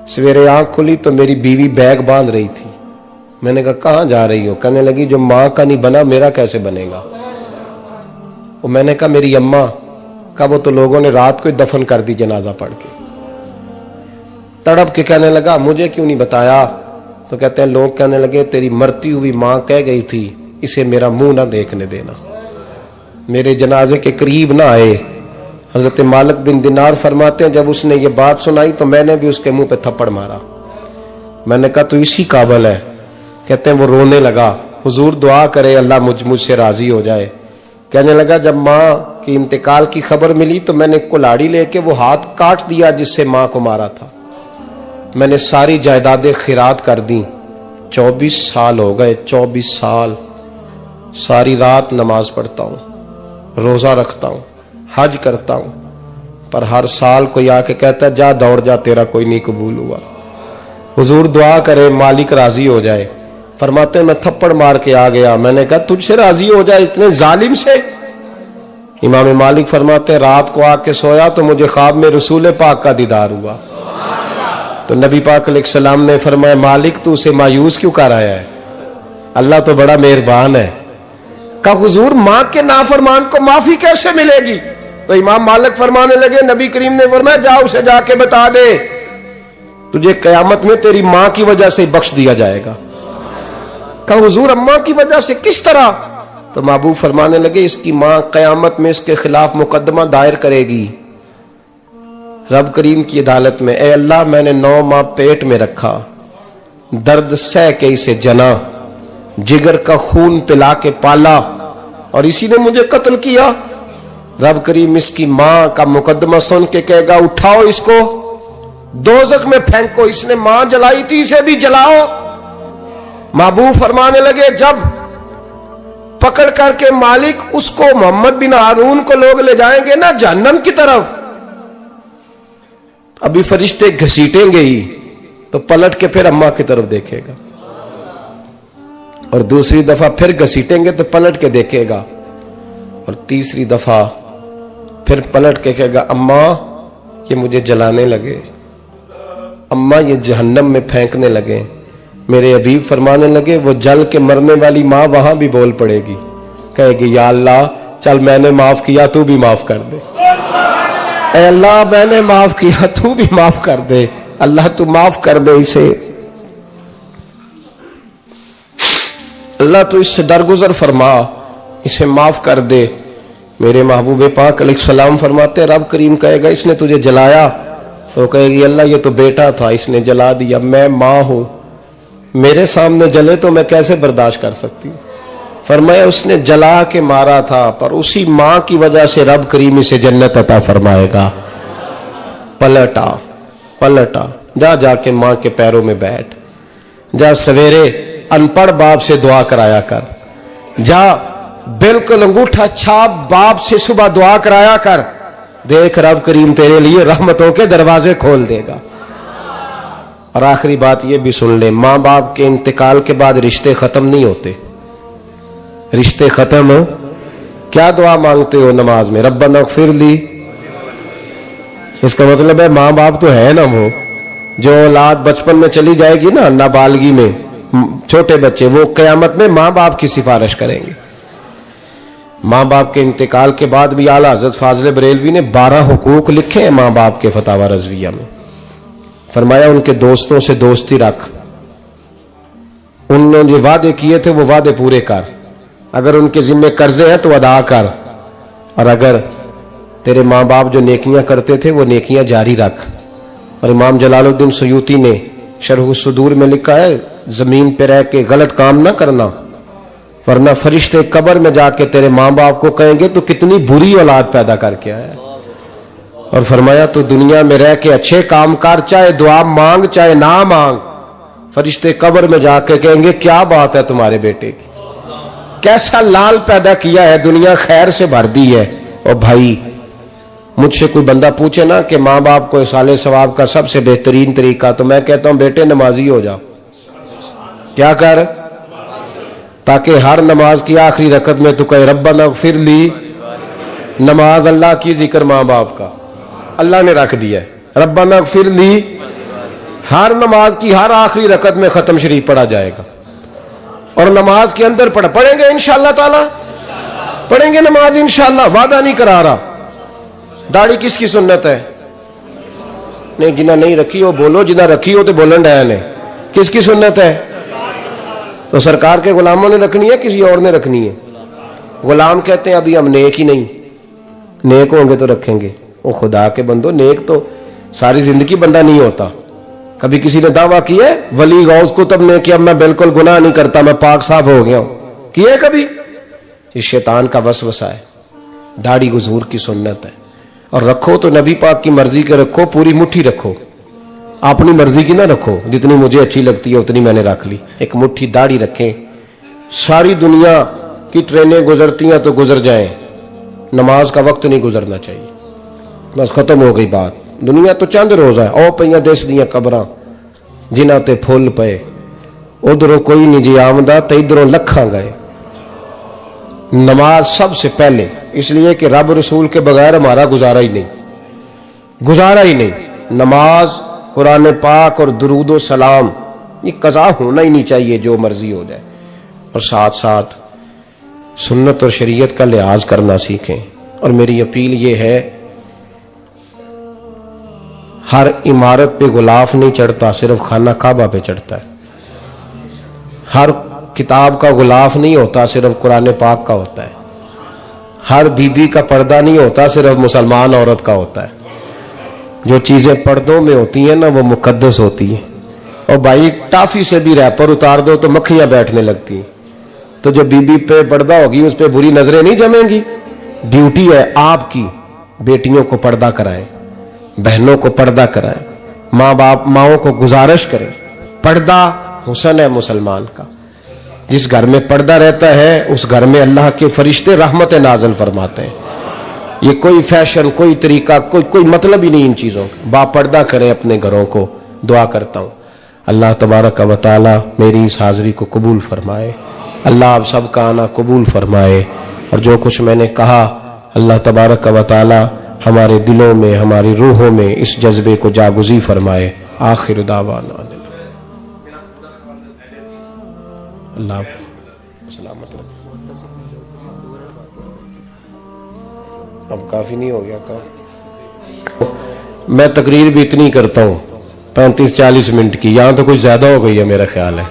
Speaker 1: सवेरे आंख खुली तो मेरी बीवी बैग बांध रही थी। मैंने कहा कहां जा रही हो? कहने लगी जो मां का नहीं बना मेरा कैसे बनेगा। और मैंने कहा मेरी अम्मा का, वो तो लोगों ने रात को ही दफन कर दी जनाजा पढ़ के। तड़प के कहने लगा मुझे क्यों नहीं बताया? तो कहते हैं लोग कहने लगे तेरी मरती हुई मां कह गई थी इसे मेरा मुंह ना देखने देना, मेरे जनाजे के करीब ना आए। हजरत मालिक बिन दिनार फरमाते हैं जब उसने ये बात सुनाई तो मैंने भी उसके मुंह पे थप्पड़ मारा। मैंने कहा तू इसी काबिल है। कहते हैं वो रोने लगा, हुजूर दुआ करे अल्लाह मुझसे राजी हो जाए। कहने लगा जब मां की इंतकाल की खबर मिली तो मैंने कुल्हाड़ी लेके वो हाथ काट दिया जिससे मां को मारा था। मैंने सारी जायदादें खिरात कर दी। 24 साल हो गए, 24 साल। सारी रात नमाज पढ़ता हूं, रोजा रखता हूं, हज करता हूं, पर हर साल कोई आके कहता है जा दौड़ जा तेरा कोई नहीं कबूल हुआ। हुजूर दुआ करे मालिक राजी हो जाए। फरमाते मैं थप्पड़ मार के आ गया। मैंने कहा तुझसे राजी हो जाए इतने जालिम से? इमाम मालिक फरमाते रात को आके सोया तो मुझे ख्वाब में रसूल पाक का दीदार हुआ। तो नबी पाक अलैहिस्सलाम ने फरमाया मालिक तू उसे मायूस क्यों कर आया है? अल्लाह तो बड़ा मेहरबान है। कहा हुजूर मां के नाफरमान को माफी कैसे मिलेगी? तो इमाम मालिक फरमाने लगे नबी करीम ने फरमाया जा उसे जाके बता दे तुझे कयामत में तेरी मां की वजह से बख्श दिया जाएगा। कहा हुजूर अम्मा की वजह से किस तरह? तो महबूब फरमाने लगे इसकी मां कयामत में इसके खिलाफ मुकदमा दायर करेगी रब करीम की अदालत में। ए अल्लाह मैंने 9 माह पेट में रखा, दर्द सह के इसे जना, जिगर का खून पिला के पाला और इसी ने मुझे कत्ल किया। रब करीम इसकी मां का मुकदमा सुन के कहेगा उठाओ इसको दोजख में फेंको, इसने मां जलाई थी इसे भी जलाओ। महबूब फरमाने लगे जब पकड़ करके मालिक उसको मोहम्मद बिन हारून को लोग ले जाएंगे ना जहन्नम की तरफ, अभी फरिश्ते घसीटेंगे ही तो पलट के फिर अम्मा की तरफ देखेगा और दूसरी दफा फिर घसीटेंगे तो पलट के देखेगा और तीसरी दफा फिर पलट के कहेगा अम्मा ये मुझे जलाने लगे, अम्मा ये जहन्नम में फेंकने लगे। मेरे हबीब फरमाने लगे वो जल के मरने वाली मां वहां भी बोल पड़ेगी, कहेगी या अल्लाह चल मैंने माफ किया तू भी माफ कर दे। ऐ अल्लाह मैंने माफ किया तू भी माफ कर दे। अल्लाह तू माफ कर दे इसे, अल्लाह तू इससे दरगुजर फरमा, इसे माफ कर दे। मेरे महबूब पाक अलैहिस्सलाम फरमाते रब करीम कहेगा इसने तुझे जलाया, तो कहेगी अल्लाह ये तो बेटा था इसने जला दिया, मैं मां हूं, मेरे सामने जले तो मैं कैसे बर्दाश्त कर सकती हूं। फरमाया उसने जला के मारा था, पर उसी मां की वजह से रब करीम इसे जन्नत अता फरमाएगा। पलटा पलटा, जा जाके मां के पैरों में बैठ, जा सवेरे अनपढ़ बाप से दुआ कराया कर, जा बिल्कुल अंगूठा छाप बाप से सुबह दुआ कराया कर, देख रब करीम तेरे लिए रहमतों के दरवाजे खोल देगा। और आखिरी बात ये भी सुन ले, मां बाप के इंतकाल के बाद रिश्ते खत्म नहीं होते। रिश्ते खत्म हो, क्या दुआ मांगते हो नमाज में? रब्बना इग़फिर ली। इसका मतलब है मां बाप तो है ना, वो जो औलाद बचपन में चली जाएगी ना, नाबालगी में, छोटे बच्चे, वो कयामत में मां बाप की सिफारिश करेंगे। मां बाप के इंतकाल के बाद भी आला हज़रत फाज़िल बरेलवी ने 12 हुकूक लिखे हैं मां बाप के फतावा रज़विया में। फरमाया उनके दोस्तों से दोस्ती रख, उन्होंने जो वादे किए थे वो वादे पूरे कर, अगर उनके जिम्मे कर्जे हैं तो अदा कर, और अगर तेरे मां बाप जो नेकियां करते थे वो नेकियां जारी रख। और इमाम जलालुद्दीन सयूती ने शरह सुदूर में लिखा है, जमीन पे रह के गलत काम ना करना, वरना फरिश्ते कब्र में जाके तेरे मां बाप को कहेंगे तो कितनी बुरी औलाद पैदा करके आया। और फरमाया तो दुनिया में रह के अच्छे काम कर, चाहे दुआ मांग चाहे ना मांग, फरिश्ते कब्र में जाके कहेंगे क्या बात है तुम्हारे बेटे की, कैसा लाल पैदा किया है, दुनिया खैर से भर दी है। और भाई मुझसे कोई बंदा पूछे ना कि मां बाप को इसाले सवाब का सबसे बेहतरीन तरीका, तो मैं कहता हूं बेटे नमाजी हो जाओ। क्या कर, ताकि हर नमाज की आखिरी रकत में तू कहे रब्बना इग़फिर ली। नमाज अल्लाह की, जिक्र मां बाप का, अल्लाह ने रख दिया है। रब्बना इग़फिर ली हर नमाज की हर आखिरी रकत में खत्म शरीफ पढ़ा जाएगा। और नमाज के अंदर पढ़ेंगे इंशाअल्लाह ताला, पढ़ेंगे नमाज इंशाअल्लाह, वादा नहीं करा रहा। दाढ़ी किसकी सुन्नत है? नहीं, जिन्हें नहीं रखी हो बोलो, जिन्हें रखी हो तो बोलन डाया ने। किसकी सुन्नत है? तो सरकार के गुलामों ने रखनी है, किसी और ने रखनी है? गुलाम कहते हैं अभी हम नेक ही नहीं, नेक होंगे तो रखेंगे। वो खुदा के बंदो, नेक तो सारी जिंदगी बंदा नहीं होता। कभी किसी ने दावा किया वली गौस कुतुब ने कि अब मैं बिल्कुल गुनाह नहीं करता, मैं पाक साफ हो गया हूं? किया कभी? ये शैतान का वसवसा है। दाढ़ी हुजूर की सुन्नत है, और रखो तो नबी पाक की मर्जी के रखो, पूरी मुट्ठी रखो, अपनी मर्जी की ना रखो। जितनी मुझे अच्छी लगती है उतनी मैंने रख ली। एक मुट्ठी दाढ़ी रखें, सारी दुनिया की ट्रेनें गुजरती हैं तो गुजर जाएं, नमाज का वक्त नहीं गुजरना चाहिए। बस खत्म हो गई बात। दुनिया तो चंद रोज है, ओ पईयां देश दियां कबरां जिन्हां ते फुल पे, उधरों कोई नहीं जी आमदा ते इधरों लखां गए। नमाज सबसे पहले, इसलिए कि रब रसूल के बगैर हमारा गुजारा ही नहीं, गुजारा ही नहीं। नमाज, कुरान पाक और दुरूद सलाम, ये कज़ा होना ही नहीं चाहिए, जो मर्जी हो जाए। और साथ साथ सुन्नत और शरीयत का लिहाज करना सीखें। और मेरी अपील ये है, हर इमारत पे गुलाफ नहीं चढ़ता, सिर्फ खाना काबा पे चढ़ता है। हर किताब का गुलाफ नहीं होता, सिर्फ कुरान पाक का होता है। हर बीबी का पर्दा नहीं होता, सिर्फ मुसलमान औरत का होता है। जो चीजें पर्दों में होती हैं ना, वो मुकद्दस होती हैं। और भाई टाफी से भी रैपर उतार दो तो मक्खियां बैठने लगती हैं। तो जो बीबी पे पर्दा होगी उस पर बुरी नजरें नहीं जमेंगी। ड्यूटी है आपकी, बेटियों को पर्दा कराएं, बहनों को पर्दा कराएं, माँ बाप माओं को गुजारिश करें। पर्दा हुस्न है मुसलमान का। जिस घर में पर्दा रहता है उस घर में अल्लाह के फरिश्ते रहमत नाज़िल फरमाते हैं। ये कोई फैशन, कोई तरीका, कोई मतलब ही नहीं इन चीजों का। बापर्दा करें अपने घरों को। दुआ करता हूं अल्लाह तबारक व तआला मेरी इस हाजिरी को कबूल फरमाए। अल्लाह आप सबका आना कबूल फरमाए। और जो कुछ मैंने कहा, अल्लाह तबारक व तआला हमारे दिलों में, हमारी रूहों में इस जज्बे को जागुज़ी फरमाए। आखिर दावाना अल्लाह सलामत रखे। अब काफी नहीं हो गया काम? मैं तकरीर भी इतनी करता हूं 35-40 मिनट की, यहां तो कुछ ज्यादा हो गई है मेरा ख्याल है।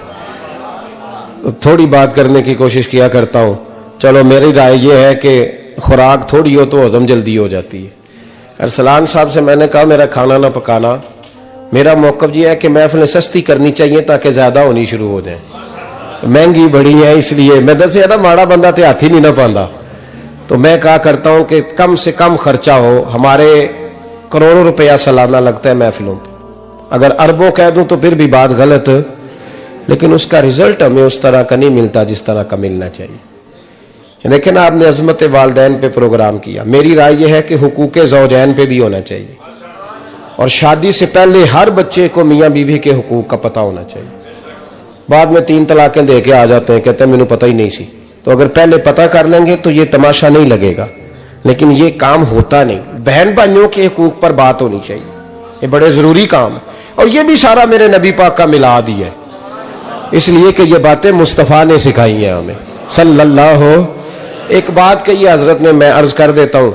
Speaker 1: तो थोड़ी बात करने की कोशिश किया करता हूं। चलो मेरी राय यह है कि खुराक थोड़ी हो तो हजम जल्दी हो जाती है। अरसलान साहब से मैंने कहा मेरा खाना ना पकाना। मेरा मौक़िफ़ यह है कि महफ़िलें सस्ती करनी चाहिए ताकि ज्यादा होनी शुरू हो जाए। महंगी बड़ी है, इसलिए मैं दसिया ना माड़ा बंदा तो हाथ ही नहीं ना पाता। तो मैं कहा करता हूं कि कम से कम खर्चा हो। हमारे करोड़ों रुपया सालाना लगता है महफिलों पर, अगर अरबों कह दूं तो फिर भी बात गलत, लेकिन उसका रिजल्ट हमें उस तरह का नहीं मिलता जिस तरह का मिलना चाहिए। लेकिन आपने अजमत वालदैन पे प्रोग्राम किया। मेरी राय यह है कि हुकूक ज़ौजैन पे भी होना चाहिए, और शादी से पहले हर बच्चे को मियाँ बीवी के हुकूक का पता होना चाहिए। बाद में 3 तलाकें दे के आ जाते हैं, कहते हैं मैंने पता ही नहीं सी। तो अगर पहले पता कर लेंगे तो ये तमाशा नहीं लगेगा, लेकिन ये काम होता नहीं। बहन भाइयों के हुकूक पर बात होनी चाहिए, ये बड़े जरूरी काम है। और ये भी सारा मेरे नबी पाक का मिलाद ही है, इसलिए कि ये बातें मुस्तफ़ा ने सिखाई हैं हमें सल्लल्लाहु। एक बात कही हजरत ने, मैं अर्ज कर देता हूं।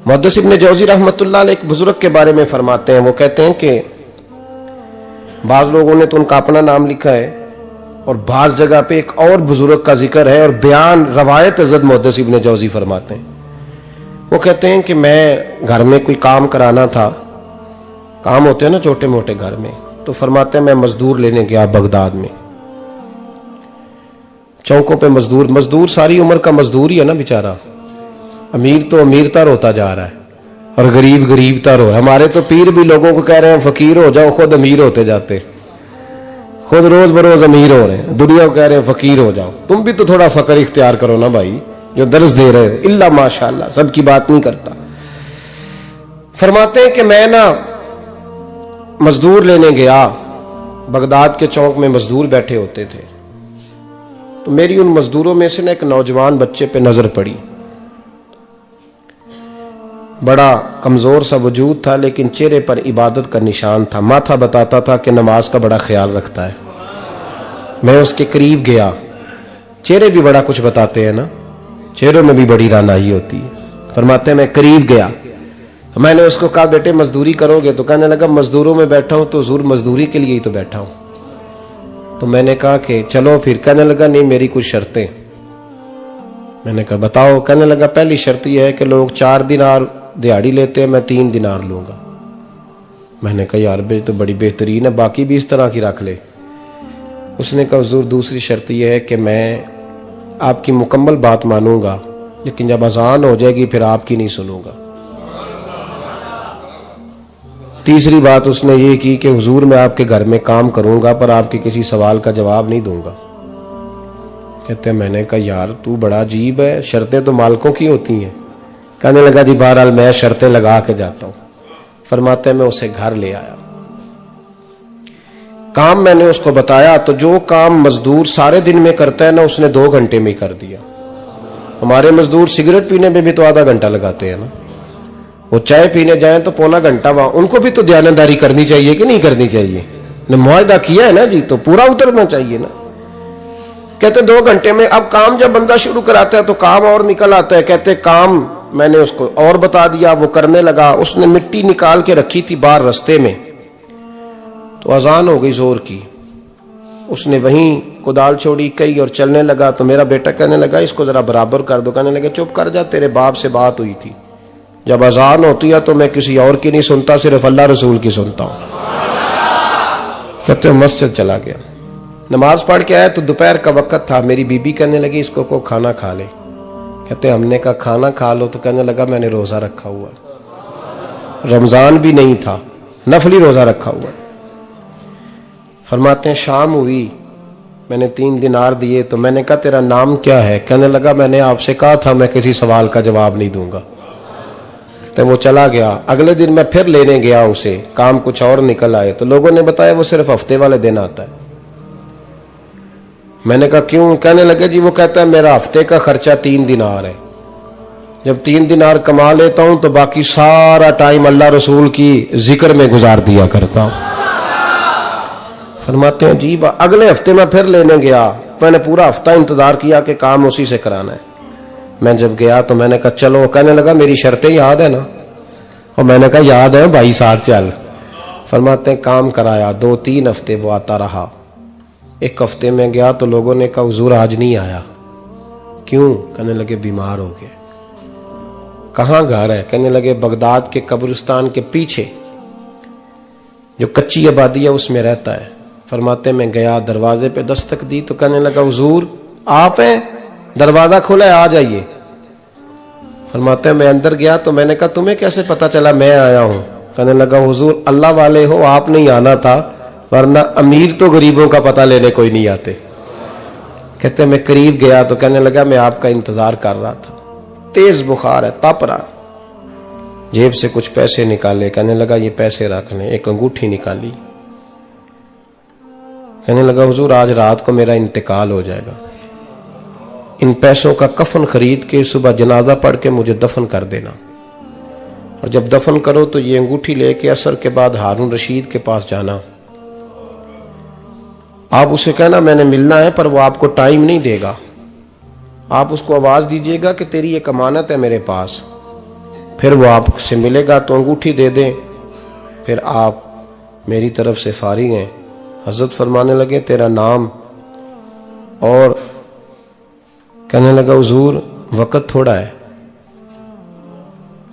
Speaker 1: मुहद्दिस इब्न जौज़ी रहमतुल्लाह अलैह एक बुजुर्ग के बारे में फरमाते हैं, वो कहते हैं कि बाज लोगों ने तो उनका अपना नाम लिखा है और बाज जगह पे एक और बुजुर्ग का जिक्र है, और बयान रवायत हज़रत मुहद्दिस इब्न जौज़ी फरमाते हैं। वो कहते हैं कि मैं घर में कोई काम कराना था, काम होते हैं ना छोटे मोटे घर में, तो फरमाते हैं मैं मजदूर लेने गया बगदाद में। चौकों पे मजदूर सारी उम्र का मजदूर ही है ना बेचारा। अमीर तो अमीरतर होता जा रहा है और गरीब गरीबतर हो रहा है। हमारे तो पीर भी लोगों को कह रहे हैं फकीर हो जाओ, खुद अमीर होते जाते, खुद रोज बरोज अमीर हो रहे हैं। दुनिया को कह रहे हैं फकीर हो जाओ। तुम भी तो थोड़ा फकर इख्तियार करो ना भाई, जो दर्ज दे रहे हो। इल्ला माशाअल्लाह, सबकी बात नहीं करता। फरमाते हैं कि मैं ना मजदूर लेने गया, बगदाद के चौक में मजदूर बैठे होते थे। तो मेरी उन मजदूरों में से ना एक नौजवान बच्चे पे नजर पड़ी। बड़ा कमजोर सा वजूद था, लेकिन चेहरे पर इबादत का निशान था। माथा बताता था कि नमाज का बड़ा ख्याल रखता है। मैं उसके करीब गया। चेहरे भी बड़ा कुछ बताते हैं ना, चेहरों में भी बड़ी रानाई होती है। फरमाते हैं मैं करीब गया, मैंने उसको कहा बेटे मजदूरी करोगे? तो कहने लगा मजदूरों में बैठा हूं तो हुजूर मजदूरी के लिए ही तो बैठा हूं। तो मैंने कहा कि चलो फिर। कहने लगा नहीं मेरी कुछ शर्तें। मैंने कहा बताओ? कहने लगा पहली शर्त यह है कि लोग 4 दिनार दिहाड़ी लेते हैं, मैं 3 दिनार लूंगा। मैंने कहा यार बे तो बड़ी बेहतरीन है, बाकी भी इस तरह की रख ले। उसने कहा हुजूर दूसरी शर्त यह है कि मैं आपकी मुकम्मल बात मानूंगा, लेकिन जब अजान हो जाएगी फिर आपकी नहीं सुनूंगा। तीसरी बात उसने ये की कि हुजूर मैं आपके घर में काम करूंगा पर आपके किसी सवाल का जवाब नहीं दूंगा। कहते हैं मैंने कहा यार तू बड़ा अजीब है, शर्तें तो मालिकों की होती हैं। कहने लगा जी बहरहाल मैं शर्तें लगा के जाता हूं। फरमाते मैं उसे घर ले आया, काम मैंने उसको बताया, तो जो काम मजदूर सारे दिन में करता है ना उसने 2 घंटे में कर दिया। हमारे मजदूर सिगरेट पीने में भी तो आधा घंटा लगाते हैं ना, वो चाय पीने जाएं तो पौना घंटा। वहां उनको भी तो दयानतदारी करनी चाहिए कि नहीं करनी चाहिए? ने मुआहदा किया है ना जी, तो पूरा उतरना चाहिए ना। कहते 2 घंटे में। अब काम जब बंदा शुरू कराता है तो काम और निकल आता है। कहते काम मैंने उसको और बता दिया, वो करने लगा। उसने मिट्टी निकाल के रखी थी बाहर रास्ते में, तो अजान हो गई जोर की। उसने वहीं कुदाल छोड़ी कई और चलने लगा। तो मेरा बेटा कहने लगा इसको जरा बराबर कर दो। कहने लगा चुप कर जा, तेरे बाप से बात हुई थी, जब अजान होती है तो मैं किसी और की नहीं सुनता, सिर्फ अल्लाह रसूल की सुनता हूं। कहते मस्जिद चला गया, नमाज पढ़ के आया तो दोपहर का वक्त था। मेरी बीबी कहने लगी इसको को खाना खा ले। कहते हमने कहा खाना खा लो, तो कहने लगा मैंने रोजा रखा हुआ, रमजान भी नहीं था, नफली रोजा रखा हुआ। फरमाते हैं शाम हुई, मैंने 3 दिनार दिए। तो मैंने कहा तेरा नाम क्या है? कहने लगा मैंने आपसे कहा था मैं किसी सवाल का जवाब नहीं दूंगा। तो वो चला गया। अगले दिन मैं फिर लेने गया उसे, काम कुछ और निकल आए। तो लोगों ने बताया वो सिर्फ हफ्ते वाले दिन आता है। मैंने कहा क्यों? कहने लगे जी वो कहता है मेरा हफ्ते का खर्चा 3 दिनार है, जब 3 दिनार कमा लेता हूं तो बाकी सारा टाइम अल्लाह रसूल की जिक्र में गुजार दिया करता हूं। फरमाते हैं अजीब। अगले हफ्ते मैं फिर लेने गया, मैंने पूरा हफ्ता इंतजार किया कि काम उसी से कराना है। मैं जब गया तो मैंने कहा चलो। कहने लगा मेरी शर्तें याद है ना? और मैंने कहा याद है भाई, साथ चल। फरमाते हैं काम कराया, 2-3 हफ्ते वो आता रहा। एक हफ्ते में गया तो लोगों ने कहा हुजूर आज नहीं आया। क्यों? कहने लगे बीमार हो गए। कहां घर है? कहने लगे बगदाद के कब्रिस्तान के पीछे जो कच्ची आबादी है उसमें रहता है। फरमाते मैं गया, दरवाजे पे दस्तक दी तो कहने लगा हुजूर आप हैं? दरवाजा खुला है, आ जाइए। फरमाते मैं अंदर गया तो मैंने कहा तुम्हें कैसे पता चला मैं आया हूं? कहने लगा हुजूर अल्लाह वाले हो, आप नहीं आना था, वरना अमीर तो गरीबों का पता लेने कोई नहीं आते। कहते मैं करीब गया तो कहने लगा मैं आपका इंतजार कर रहा था, तेज बुखार है, तप रहा। जेब से कुछ पैसे निकाले, कहने लगा ये पैसे रख लें। एक अंगूठी निकाली, कहने लगा हुजूर आज रात को मेरा इंतकाल हो जाएगा, इन पैसों का कफन खरीद के सुबह जनाजा पढ़ के मुझे दफन कर देना, और जब दफन करो तो ये अंगूठी लेके असर के बाद हारून रशीद के पास जाना, आप उसे कहना मैंने मिलना है पर वो आपको टाइम नहीं देगा, आप उसको आवाज दीजिएगा कि तेरी एक अमानत है मेरे पास, फिर वो आपसे मिलेगा तो अंगूठी दे दें, फिर आप मेरी तरफ से फारिग हैं। हजरत फरमाने लगे तेरा नाम? और कहने लगा हुजूर वक्त थोड़ा है,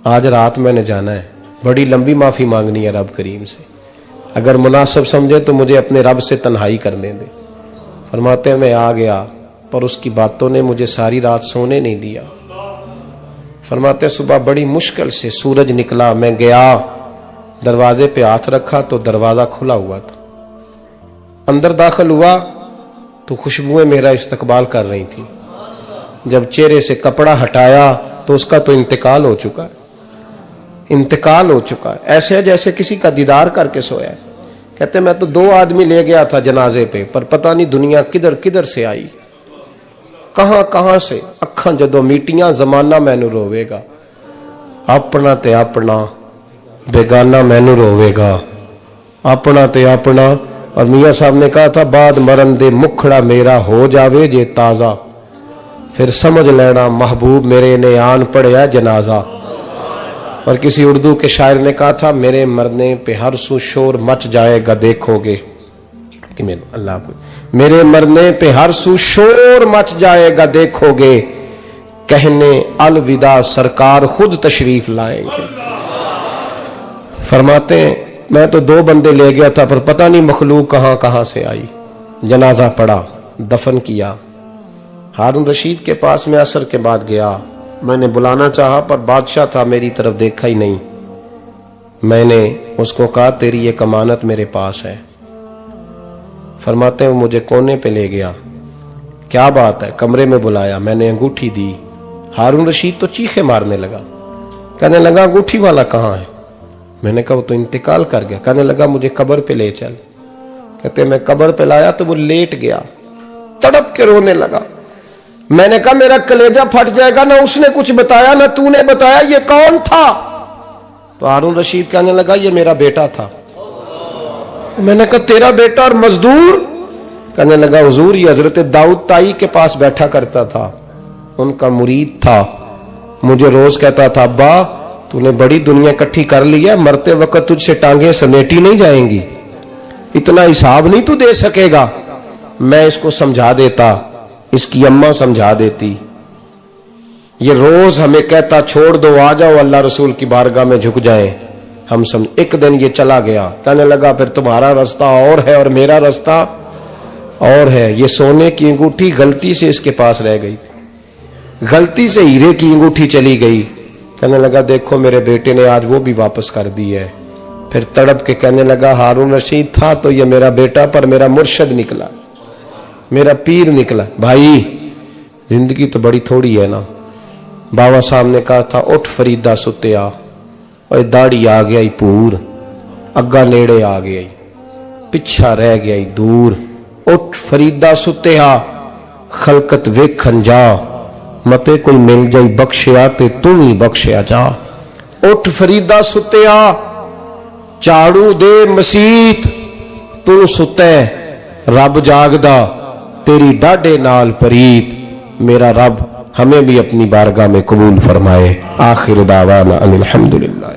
Speaker 1: आज रात मैंने जाना है, बड़ी लंबी माफी मांगनी है रब करीम से, अगर मुनासिब समझे तो मुझे अपने रब से तन्हाई करने दे। फरमाते हैं मैं आ गया पर उसकी बातों ने मुझे सारी रात सोने नहीं दिया। फरमाते सुबह बड़ी मुश्किल से सूरज निकला, मैं गया दरवाजे पे हाथ रखा तो दरवाजा खुला हुआ था, अंदर दाखिल हुआ तो खुशबुएं मेरा इस्तकबाल कर रही थी। जब चेहरे से कपड़ा हटाया तो उसका तो इंतकाल हो चुका है, इंतकाल हो चुका है, ऐसे जैसे किसी का दीदार करके सोया है। कहते मैं तो 2 आदमी ले गया था जनाजे पे, पर पता नहीं दुनिया किधर किधर से आई, कहां कहां से। अखा जदों मीटियां जमाना मैनू रोवेगा, अपना ते अपना बेगाना मैनू रोवेगा, अपना ते अपना। और मियां साहब ने कहा था बाद मरन दे मुखड़ा मेरा हो जावे जे ताजा, फिर समझ लेना महबूब मेरे ने आन पड़िया जनाजा। और किसी उर्दू के शायर ने कहा था मेरे मरने पे हर सू शोर मच जाएगा देखोगे, अल्लाह मेरे मरने पे हर सू शोर मच जाएगा देखोगे, कहने अलविदा सरकार खुद तशरीफ लाएंगे। फरमाते मैं तो 2 बंदे ले गया था पर पता नहीं मखलूक कहां कहां से आई। जनाजा पड़ा, दफन किया। हारून रशीद के पास में असर के बाद गया, मैंने बुलाना चाहा पर बादशाह था, मेरी तरफ देखा ही नहीं। मैंने उसको कहा तेरी एक अमानत मेरे पास है। फरमाते हैं वो मुझे कोने पे ले गया, क्या बात है, कमरे में बुलाया, मैंने अंगूठी दी। हारून रशीद तो चीखे मारने लगा, कहने लगा अंगूठी वाला कहाँ है? मैंने कहा वो तो इंतकाल कर गया। कहने लगा मुझे कब्र पे ले चल। कहते मैं कब्र पे लाया तो वो लेट गया, तड़प के रोने लगा। मैंने कहा मेरा कलेजा फट जाएगा, ना उसने कुछ बताया ना तूने बताया, ये कौन था? तो हारून रशीद कहने लगा ये मेरा बेटा था। मैंने कहा तेरा बेटा और मजदूर? कहने लगा हुजूर ये हजरत दाऊद ताई के पास बैठा करता था, उनका मुरीद था, मुझे रोज कहता था अब्बा तूने बड़ी दुनिया इकट्ठी कर ली है, मरते वक्त तुझसे टांगे समेटी नहीं जाएंगी, इतना हिसाब नहीं तू दे सकेगा। मैं इसको समझा देता, इसकी अम्मा समझा देती। ये रोज हमें कहता छोड़ दो आ जाओ अल्लाह रसूल की बारगाह में झुक जाएं, हम समझ। एक दिन ये चला गया, कहने लगा फिर तुम्हारा रास्ता और है और मेरा रास्ता और है। ये सोने की अंगूठी गलती से इसके पास रह गई थी, गलती से हीरे की अंगूठी चली गई। कहने लगा देखो मेरे बेटे ने आज वो भी वापस कर दी है। फिर तड़प के कहने लगा हारून रशीद था तो ये मेरा बेटा, पर मेरा मुर्शद निकला, मेरा पीर निकला। भाई जिंदगी तो बड़ी थोड़ी है ना। बाबा साहब ने कहा था उठ फरीदा सुत्या, और दाढ़ी आ गया ही पूर, अग्गा नेड़े आ गया ही, पिछा रह गया ही दूर। उठ फरीदा सुत्या खलकत वेखन जा, मते कोई मिल जाई बख्शिया ते तू ही बख्शिया जा। उठ फरीदा सुत्या झाड़ू दे मसीत, तू सुते रब जागदा तेरी डाडे नाल परीत। मेरा रब हमें भी अपनी बारगाह में कबूल फरमाए। आखिर दावाना अनिल हम्दुलिल्लाह।